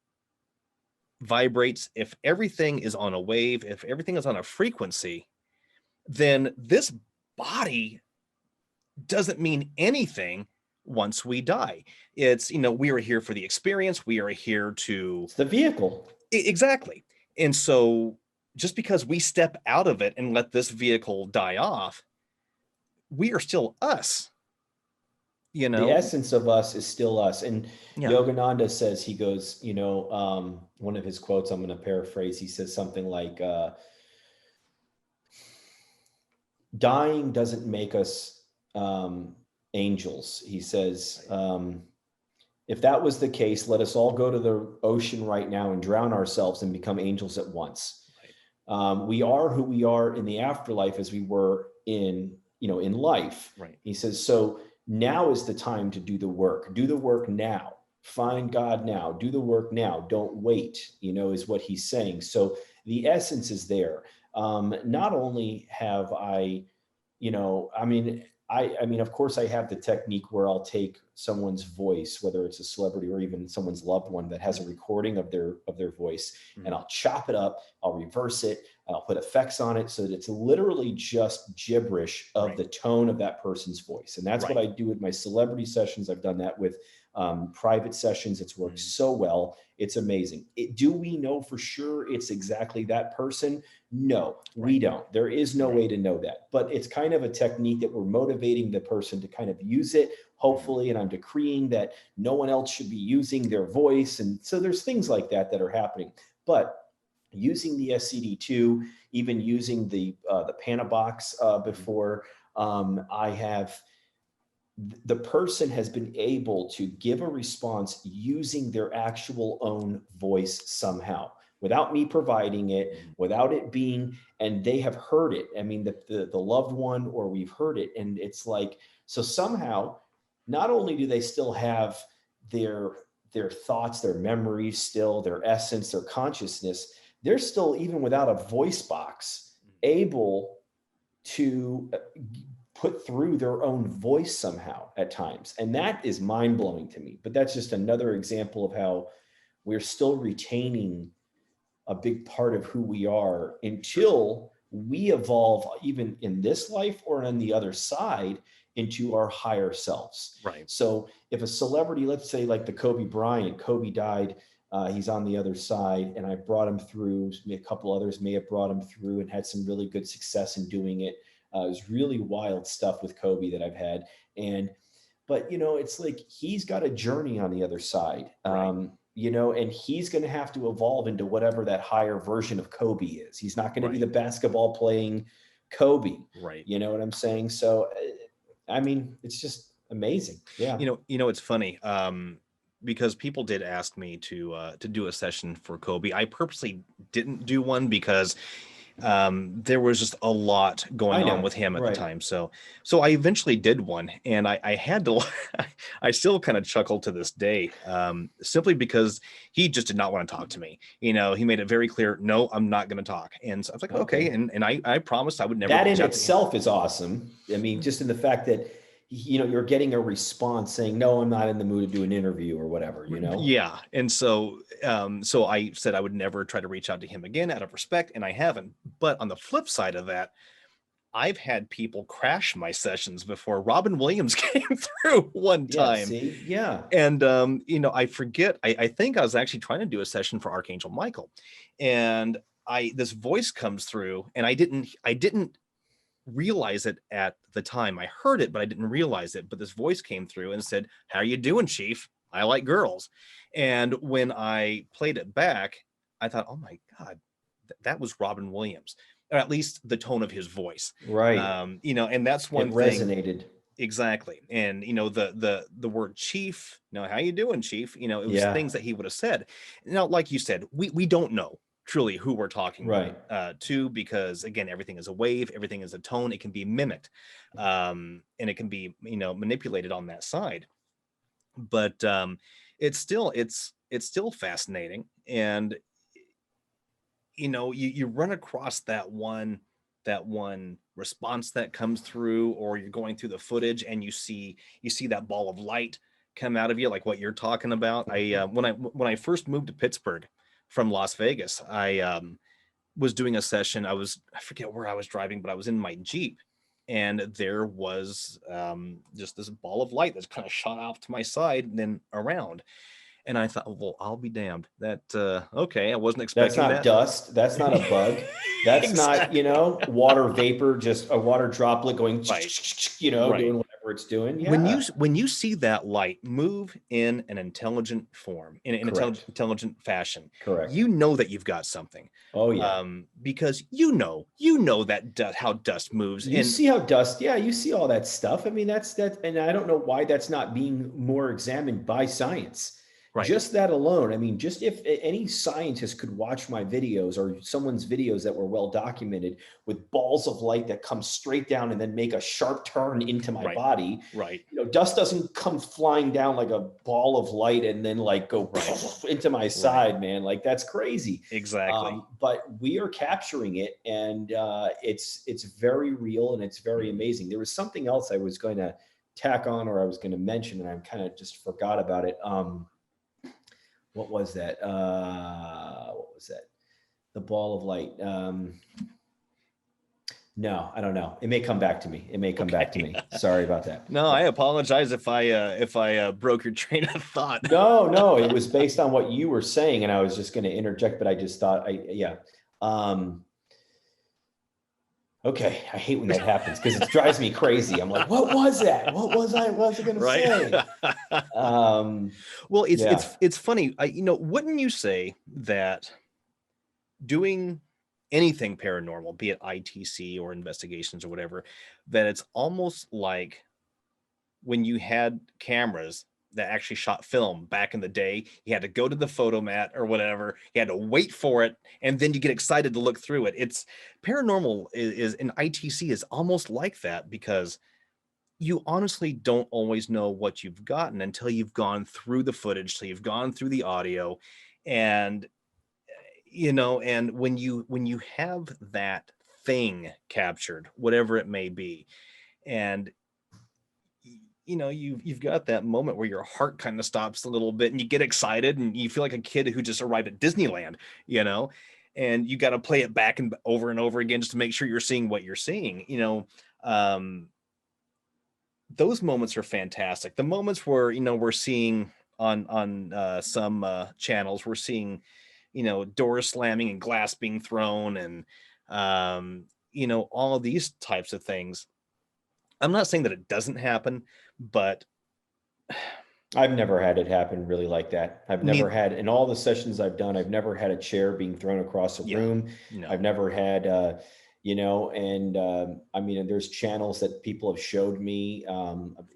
vibrates, if everything is on a wave, if everything is on a frequency, then this body doesn't mean anything once we die. It's, you know, we are here for the experience. We are here to... It's the vehicle. Exactly. And so just because we step out of it and let this vehicle die off, we are still us. You know, the essence of us is still us. And Yogananda says, he goes, you know, one of his quotes, I'm going to paraphrase. He says something like, dying doesn't make us angels. He says, if that was the case, let us all go to the ocean right now and drown ourselves and become angels at once. We are who we are in the afterlife as we were in, you know, in life. He says, so now is the time to do the work. Do the work now. Find God now. Do the work now. Don't wait, you know, is what he's saying. So the essence is there. Not only have I, you know, I mean, of course, I have the technique where I'll take someone's voice, whether it's a celebrity or even someone's loved one that has a recording of their voice, and I'll chop it up, I'll reverse it, I'll put effects on it so that it's literally just gibberish of the tone of that person's voice. And that's what I do with my celebrity sessions. I've done that with private sessions. It's worked so well. It's amazing. Do we know for sure it's exactly that person? No, we don't. There is no way to know that, but it's kind of a technique that we're motivating the person to kind of use it, hopefully. And I'm decreeing that no one else should be using their voice. And so there's things like that that are happening, but using the SCD2, even using the Panabox before, the person has been able to give a response using their actual own voice somehow, without me providing it, without it being, and they have heard it. I mean, the loved one, or we've heard it. And it's like, so somehow, not only do they still have their thoughts, their memories, still their essence, their consciousness, they're still, even without a voice box, able to put through their own voice somehow at times. And that is mind-blowing to me. But that's just another example of how we're still retaining a big part of who we are until we evolve, even in this life or on the other side, into our higher selves. Right. So if a celebrity, let's say like the Kobe Bryant, Kobe died, he's on the other side, and I brought him through, a couple others may have brought him through and had some really good success in doing it. It was really wild stuff with Kobe that I've had. But it's like, he's got a journey on the other side, and he's going to have to evolve into whatever that higher version of Kobe is. He's not going to be the basketball playing Kobe. Right. You know what I'm saying? So, I mean, it's just amazing. Yeah. It's funny. Because people did ask me to do a session for Kobe. I purposely didn't do one because there was just a lot going on with him at the time. So I eventually did one, and I had to, I still kind of chuckle to this day, simply because he just did not want to talk to me. He made it very clear, no, I'm not going to talk. And so I was like, okay. And I promised I would never. That in itself is awesome. I mean, just in the fact that, you're getting a response saying, no, I'm not in the mood to do an interview or whatever, Yeah. And so I said I would never try to reach out to him again out of respect, and I haven't. But on the flip side of that, I've had people crash my sessions before. Robin Williams came through one time. Yeah. And, I forget, I think I was actually trying to do a session for Archangel Michael, and this voice comes through, and I didn't realize it at the time. I heard it, but I didn't realize it. But this voice came through and said, "How you doing, Chief? I like girls." And when I played it back, I thought, oh my God, that was Robin Williams, or at least the tone of his voice. Right. And that's one thing. Resonated. Exactly. And, the word chief, how you doing, Chief? It was things that he would have said. Now, like you said, we don't know truly who we're talking to, because again, everything is a wave, everything is a tone. It can be mimicked, and it can be manipulated on that side. But it's still fascinating. And you run across that one response that comes through, or you're going through the footage and you see that ball of light come out of you, like what you're talking about. When I first moved to Pittsburgh from Las Vegas, I was doing a session. I forget where I was driving, but I was in my Jeep, and there was just this ball of light that's kind of shot off to my side and then around. And I thought, well, I'll be damned. That okay, I wasn't expecting that. That's not dust. That's not a bug. That's exactly. Not, water vapor, just a water droplet going, doing whatever it's doing. Yeah. When you see that light move in an intelligent form, in an intelligent fashion, correct, that you've got something. Oh yeah. Because that how dust moves. You see how dust, you see all that stuff. I mean, that's and I don't know why that's not being more examined by science. Right. Just that alone. I mean, just if any scientist could watch my videos or someone's videos that were well documented with balls of light that come straight down and then make a sharp turn into my body. Right. Dust doesn't come flying down like a ball of light and then like go into my side, man. Like that's crazy. Exactly. But we are capturing it, and it's very real and it's very amazing. There was something else I was going to tack on, or I was going to mention, and I kind of just forgot about it. What was that? The ball of light. No, I don't know. It may come back to me. It may come back to me. Sorry about that. No, I apologize if I broke your train of thought. No, it was based on what you were saying, and I was just going to interject, but I just thought, yeah. Okay, I hate when that happens because it drives me crazy. I'm like, what was that? What was I going to Right. say? Well, Yeah. it's funny. Wouldn't you say that doing anything paranormal, be it ITC or investigations or whatever, that it's almost like when you had cameras that actually shot film back in the day, you had to go to the photomat or whatever, you had to wait for it, and then you get excited to look through it. It's paranormal is in ITC is almost like that, because you honestly don't always know what you've gotten until you've gone through the footage, till you've gone through the audio. And and when you have that thing captured, whatever it may be, and you've got that moment where your heart kind of stops a little bit and you get excited and you feel like a kid who just arrived at Disneyland, and you got to play it back and over again just to make sure you're seeing what you're seeing. Those moments are fantastic. The moments where we're seeing on some channels, we're seeing doors slamming and glass being thrown, and all of these types of things. I'm not saying that it doesn't happen, but I've never had it happen really like that. I've never Ne- had, in all the sessions I've done, I've never had a chair being thrown across a Yeah. room. no. I've never had, and I mean, there's channels that people have showed me,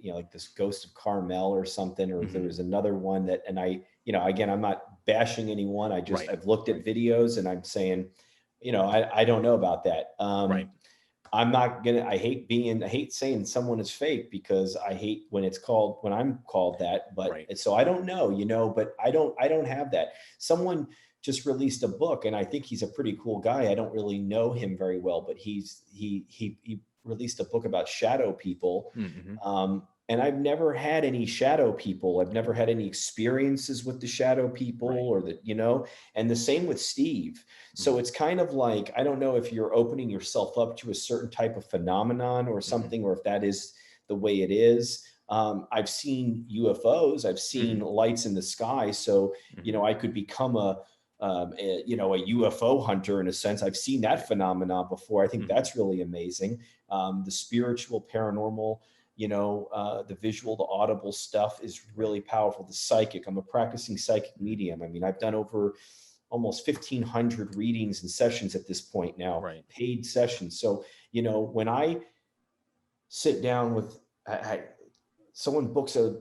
like this Ghost of Carmel or something, or there Mhm. was another one that, and I, again, I'm not bashing anyone. I just, Right. I've looked at videos and I'm saying, I don't know about that. Right. I'm not gonna, I hate saying someone is fake, because I hate when I'm called that, but Right. so I don't know, but I don't have that. Someone just released a book, and I think he's a pretty cool guy. I don't really know him very well, but he released a book about shadow people. Mhm. And I've never had any shadow people. I've never had any experiences with the shadow people, Right. or and the same with Steve. So Mhm. it's kind of like, I don't know if you're opening yourself up to a certain type of phenomenon or something, or if that is the way it is. I've seen UFOs, I've seen lights in the sky. So, Mhm. I could become a UFO hunter in a sense. I've seen that phenomenon before. I think Mhm. that's really amazing. The spiritual, paranormal, the visual, the audible stuff is really powerful. The psychic, I'm a practicing psychic medium. I mean, I've done over almost 1,500 readings and sessions at this point now, Right. paid sessions. So, when I sit down with, someone books a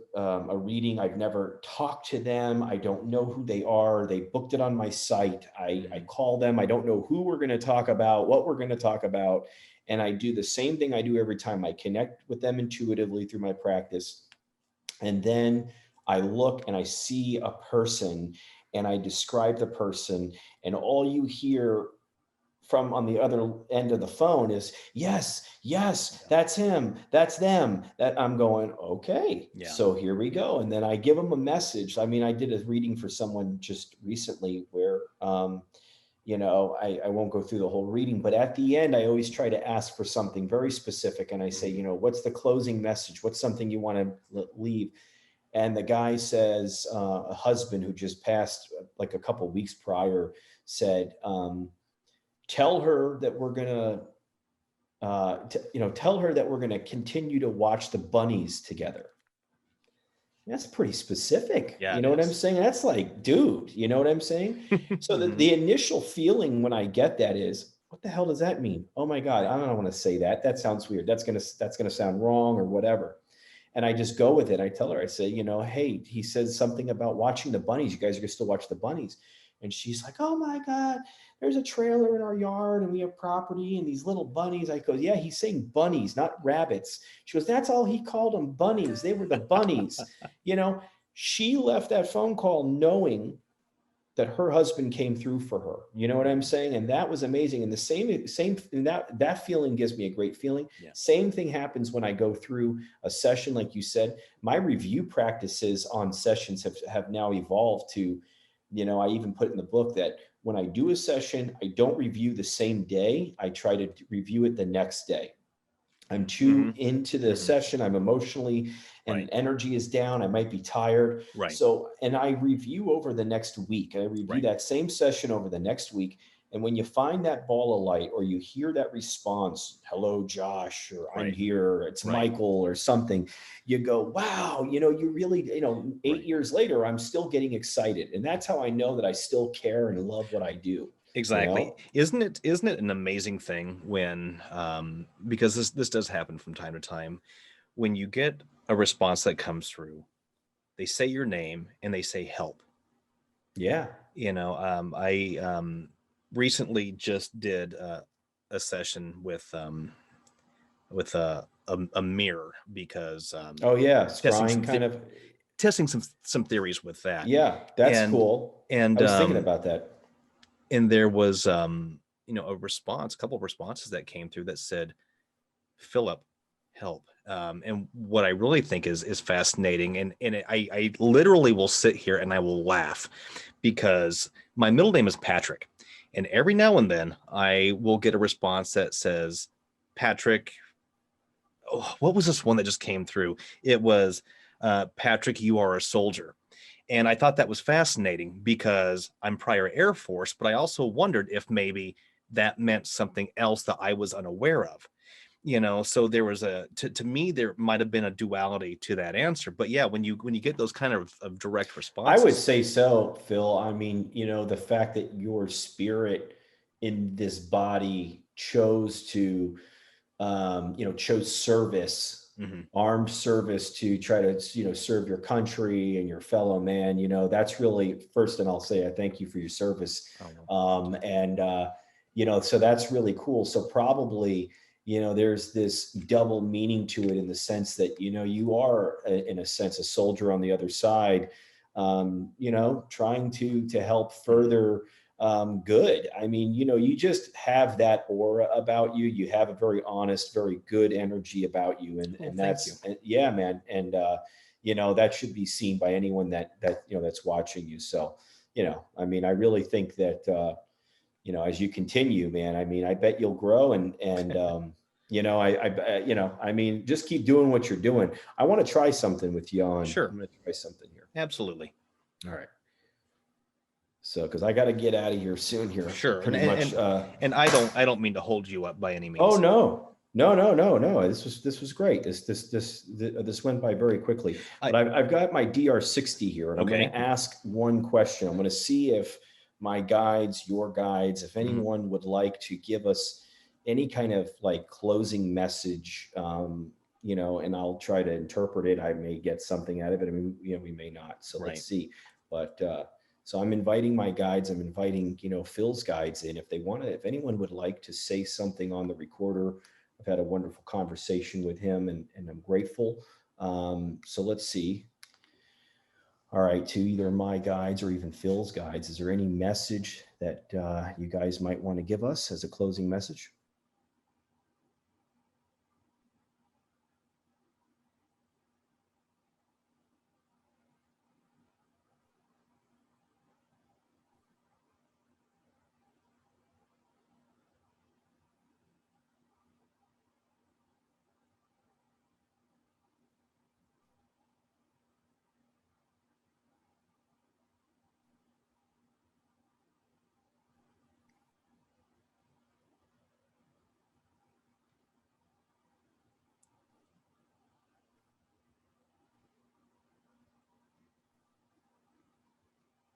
reading, I've never talked to them, I don't know who they are, they booked it on my site, I call them, I don't know who we're going to talk about, what we're going to talk about, and I do the same thing I do every time. I connect with them intuitively through my practice, and then I look and I see a person and I describe the person, and all you hear from on the other end of the phone is, yes, that's him, that's them. That I'm going, okay, Yeah. so here we go. And then I give them a message. I mean, I did a reading for someone just recently where, I won't go through the whole reading, but at the end, I always try to ask for something very specific. And I say, what's the closing message? What's something you want to leave? And the guy says, a husband who just passed like a couple weeks prior said, tell her that we're going to, tell her that we're going to continue to watch the bunnies together. That's pretty specific. Yeah, You it know what I'm is. saying? That's like, dude, you know what I'm saying? So the initial feeling when I get that is, what the hell does that mean? Oh my God, I don't want to say that. That sounds weird. That's going to sound wrong or whatever. And I just go with it. I tell her, I say, hey, he says something about watching the bunnies. You guys are going to still watch the bunnies. And she's like, oh my God, there's a trailer in our yard and we have property and these little bunnies. I go, yeah, he's saying bunnies, not rabbits. She goes, that's all he called them, bunnies. They were the bunnies. She left that phone call knowing that her husband came through for her. You know what I'm saying? And that was amazing. And the same that feeling gives me a great feeling. Yeah. Same thing happens when I go through a session. Like you said, my review practices on sessions have now evolved to, I even put in the book that when I do a session, I don't review the same day. I try to review it the next day. I'm too into the session. I'm emotionally and energy is down. I might be tired. Right. So, and I review over the next week. I review Right. that same session over the next week. And when you find that ball of light or you hear that response, hello, Josh, or I'm Right. here, it's Right. Michael or something, you go, wow, you know, you really, you know, 8 Right. years later, I'm still getting excited. And that's how I know that I still care and love what I do. Exactly. You know? Isn't it an amazing thing when because this does happen from time to time, when you get a response that comes through, they say your name and they say help. Yeah. You know, I recently just did a session with a mirror because Oh yeah. testing Scrying some kind of. testing some theories with that. Yeah, that's and cool. and I was thinking about that. and there was a couple of responses that came through that said, Philip, help. And what I really think is fascinating, and I literally will sit here and I will laugh because my middle name is Patrick, and every now and then I will get a response that says, Patrick, oh, what was this one that just came through? It was, Patrick, you are a soldier. And I thought that was fascinating because I'm prior Air Force, but I also wondered if maybe that meant something else that I was unaware of. So there was to me there might have been a duality to that answer. But yeah, when you get those kind of direct I would responses. say so, Phil. I mean, you know, the fact that your spirit in this body chose to, chose service, Mhm. armed service to try to, serve your country and your fellow man, that's really first. And I'll say I thank you for your service. Oh, well. So that's really cool. So probably, there's this double meaning to it in the sense that, you are in a sense, a soldier on the other side, trying to help further good. I mean, you just have that aura about you. You have a very honest, very good energy about you. And, Well, and thank that's, you. yeah, man. And, that should be seen by anyone that's watching you. So, I mean, I really think that, as you continue, man, I mean, I bet you'll grow I mean, just keep doing what you're doing. I want to try something with you on. Sure. I'm going to try something here. Absolutely. All right. So, because I got to get out of here soon here. Sure. Pretty and, much. and I don't mean to hold you up by any means. Oh no. This was great. This went by very quickly. But I've got my DR60 here, and I'm going to ask one question. I'm going to see if my guides, your guides, if anyone would like to give us any kind of like closing message, and I'll try to interpret it. I may get something out of it. I mean, we may not. So Right. let's see. But so I'm inviting my guides. I'm inviting, Phil's guides in if they want to. If anyone would like to say something on the recorder, I've had a wonderful conversation with him, and I'm grateful. So let's see. All right, to either my guides or even Phil's guides, is there any message that you guys might want to give us as a closing message?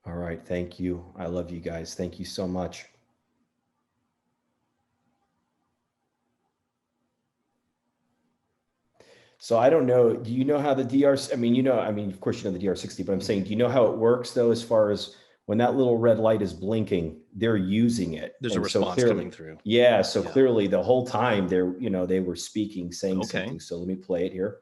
All right, thank you. I love you guys. Thank you so much. So I don't know. Do you know how the DR? I mean, of course you know the DR60, but I'm saying, do you know how it works though? As far as when that little red light is blinking, they're using it. There's and a response clearly, coming through. Yeah. So clearly, the whole time they were speaking, saying something. So let me play it here.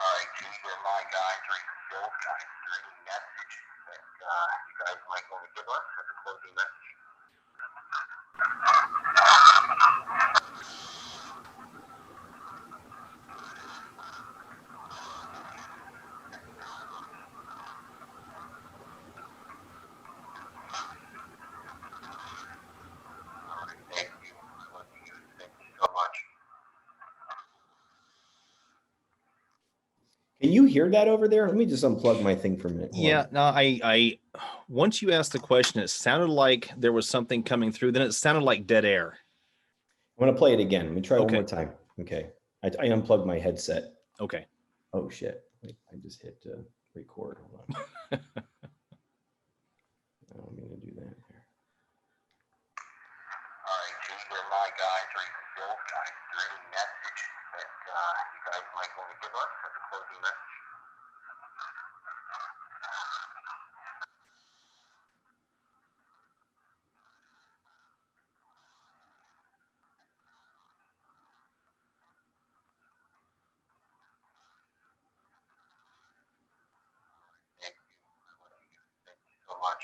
All right, to either my guys or even Phil's guys, is there any message that you guys might want to give us as a closing message? Can you hear that over there? Let me just unplug my thing for a minute. Hold Yeah, on. no, I once you asked the question, it sounded like there was something coming through. Then it sounded like dead air. I'm gonna play it again. Let me try one Okay. more time. Okay. I unplugged my headset. Okay. Oh shit. Wait, I just hit record. Hold on. I don't mean to do that here. All right, to either of my guys or even Bill's guys, is there any message that you guys might want to give us as a closing message? Thank you. Thank you so much.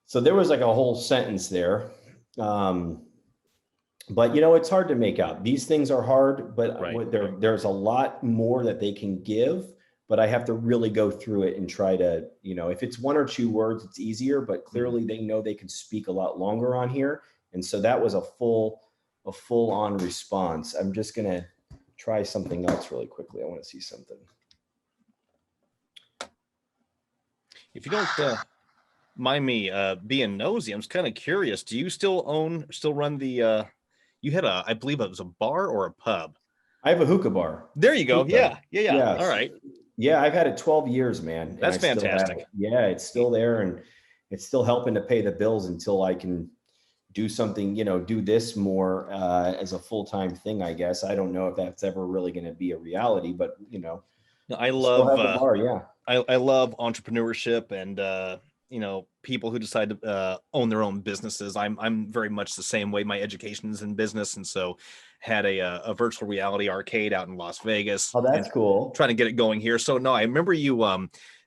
So there was like a whole sentence there. But you know, it's hard to make out. These things are hard, but Right. there's a lot more that they can give. But I have to really go through it and try to, you know, if it's one or two words, it's easier. But clearly, they know they can speak a lot longer on here, and so that was a full on response. I'm just gonna try something else really quickly. I want to see something. If you don't mind me being nosy, I'm just kind of curious. Do you still run the? You had I believe it was a bar or a pub. I have a hookah bar. There you go. Hookah. Yeah. Yeah. All right. Yeah, I've had it 12 years, man. That's and I still have fantastic. it. Yeah, it's still there, and it's still helping to pay the bills until I can do something, you know, do this more as a full-time thing, I guess. I don't know if that's ever really going to be a reality, but you know, No, I still love have the bar, yeah. I love entrepreneurship and you know, people who decide to own their own businesses. I'm very much the same way. My education is in business, and so had a virtual reality arcade out in Las Vegas. Oh, that's and cool. trying to get it going here. So no, I remember you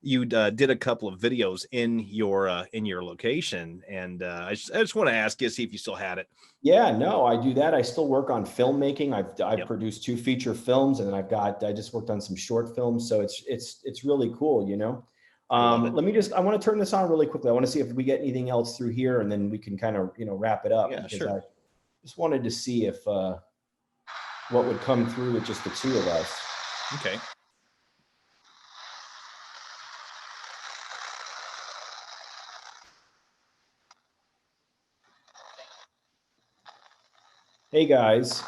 did a couple of videos in your location, and I just want to ask you, see if you still had it. Yeah, no, I do that. I still work on filmmaking. I've Yep. produced 2 feature films, and then I just worked on some short films. So it's really cool, you know. Let me I want to turn this on really quickly. I want to see if we get anything else through here, and then we can kind of, you know, wrap it up. Yeah, because sure. I just wanted to see if what would come through with just the two of us. Okay. Hey guys,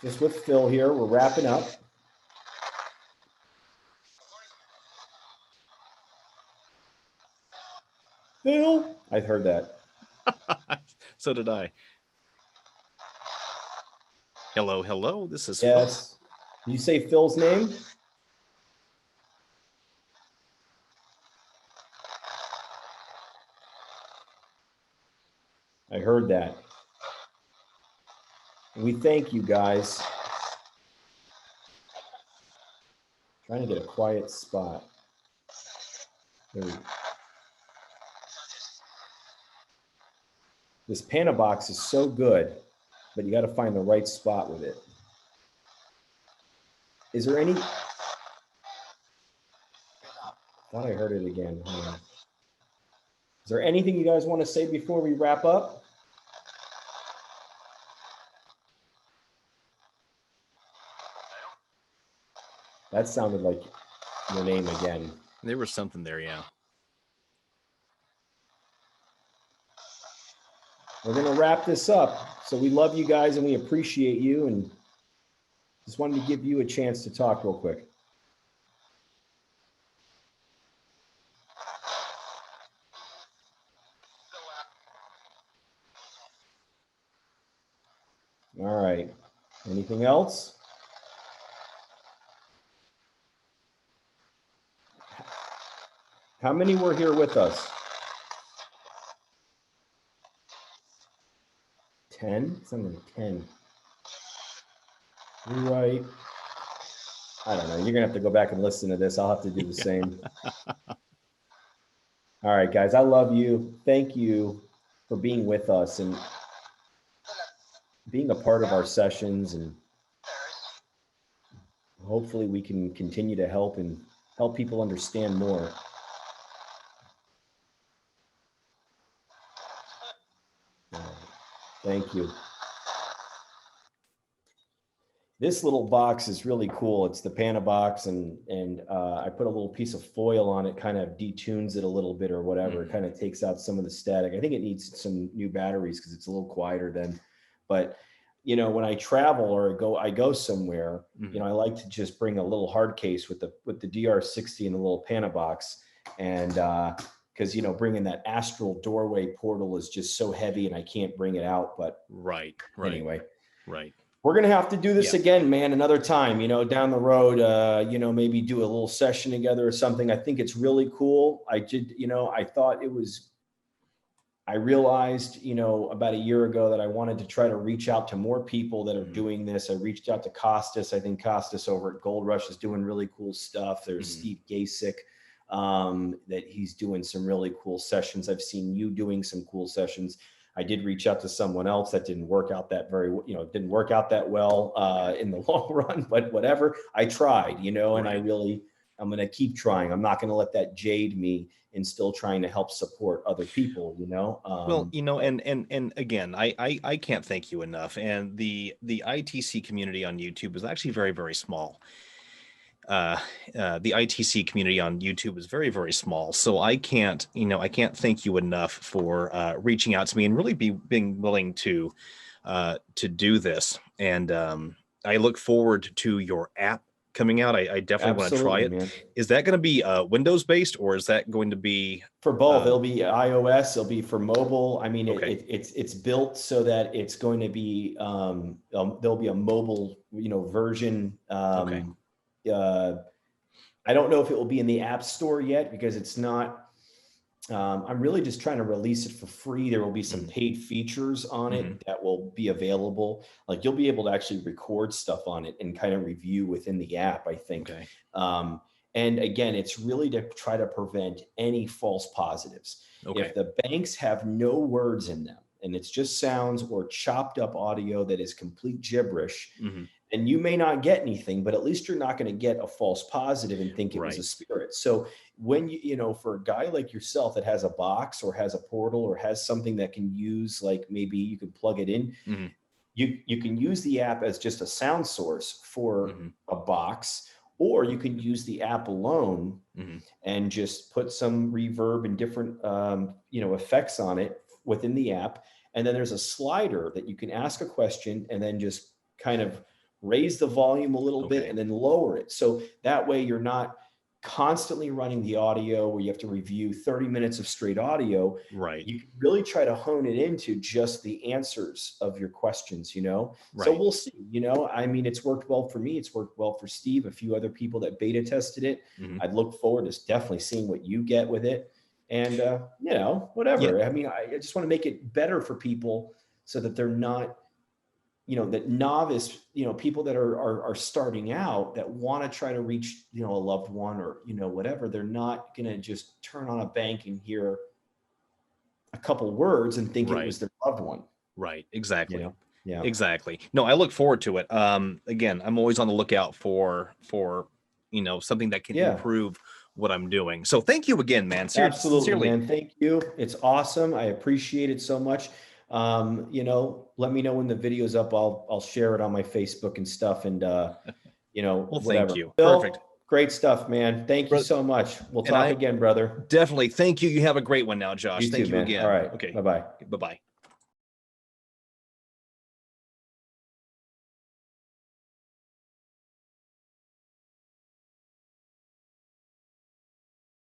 just with Phil here, we're wrapping up. Phil, I've heard that. So did I. Hello. This is Yes. Did you say Phil's name? I heard that. We thank you guys. Trying to get a quiet spot. There we go. This Panabox is so good, but you got to find the right spot with it. Is there any? Thought I heard it again. Hold on. Is there anything you guys want to say before we wrap up? That sounded like your name again. There was something there, yeah. We're going to wrap this up. So we love you guys and we appreciate you, and just wanted to give you a chance to talk real quick. All right. Anything else? How many were here with us? 10? Something like 10. You're right. I don't know. You're going to have to go back and listen to this. I'll have to do the same. All right, guys. I love you. Thank you for being with us and being a part of our sessions. And hopefully we can continue to help people understand more. Thank you. This little box is really cool. It's the Pana box, and I put a little piece of foil on it, kind of detunes it a little bit or whatever. It kind of takes out some of the static. I think it needs some new batteries because it's a little quieter then. But you know, when I travel or I go somewhere, you know, I like to just bring a little hard case with the DR60 and the little Pana box, and because you know, bringing that astral doorway portal is just so heavy, and I can't bring it out. But anyway, we're going to have to do this again, man, another time, you know, down the road, you know, maybe do a little session together or something. I think it's really cool. You know, I realized, you know, about a year ago that I wanted to try to reach out to more people that are doing this. I reached out to Costas. I think Costas over at Gold Rush is doing really cool stuff. There's Steve Gasick, that he's doing some really cool sessions. I've seen you doing some cool sessions. I did reach out to someone else that didn't work out that didn't work out that well in the long run, but whatever. I tried, you know, and I'm going to keep trying. I'm not going to let that jade me in still trying to help support other people, you know? Well, you know, and again, I can't thank you enough. And the ITC community on YouTube is actually very, very small. The ITC community on YouTube is very, very small. So I can't thank you enough for reaching out to me and really being willing to do this. And I look forward to your app coming out. I definitely want to try it. Man. Is that going to be Windows based, or is that going to be for both? It'll be iOS. It'll be for mobile. I mean, it's built so that it's going to be there'll be a mobile, you know, version. I don't know if it will be in the App Store yet because it's not. I'm really just trying to release it for free. There will be some paid features on it that will be available. Like you'll be able to actually record stuff on it and kind of review within the app, I think. And again, it's really to try to prevent any false positives. If the banks have no words in them and it's just sounds or chopped up audio that is complete gibberish, and you may not get anything, but at least you're not going to get a false positive and think it was a spirit. So when you know, for a guy like yourself that has a box or has a portal or has something that can use, like maybe you can plug it in, you can use the app as just a sound source for a box, or you can use the app alone and just put some reverb and different, you know, effects on it within the app. And then there's a slider that you can ask a question and then just kind of raise the volume a little bit and then lower it. So that way you're not constantly running the audio where you have to review 30 minutes of straight audio. You can really try to hone it into just the answers of your questions, you know? So we'll see, you know, I mean, it's worked well for me. It's worked well for Steve, a few other people that beta tested it. I'd look forward to definitely seeing what you get with it. And, you know, whatever. I mean, I just want to make it better for people so that they're not, you know, that novice, you know, people that are starting out that want to try to reach, you know, a loved one or, you know, whatever, they're not going to just turn on a bank and hear a couple words and think it was their loved one. Exactly. You know? Exactly. No, I look forward to it. Again, I'm always on the lookout for, you know, something that can improve what I'm doing. So thank you again, man. Absolutely, man. Thank you. It's awesome. I appreciate it so much. You know, let me know when the video's up. I'll share it on my Facebook and stuff. And, you know, whatever. Thank you. Bill, Perfect. Great stuff, man. Thank you so much. We'll talk again, brother. Definitely. Thank you. You have a great one now, Josh. You Thank too, you man. again. All right. Okay. Bye-bye. Bye-bye.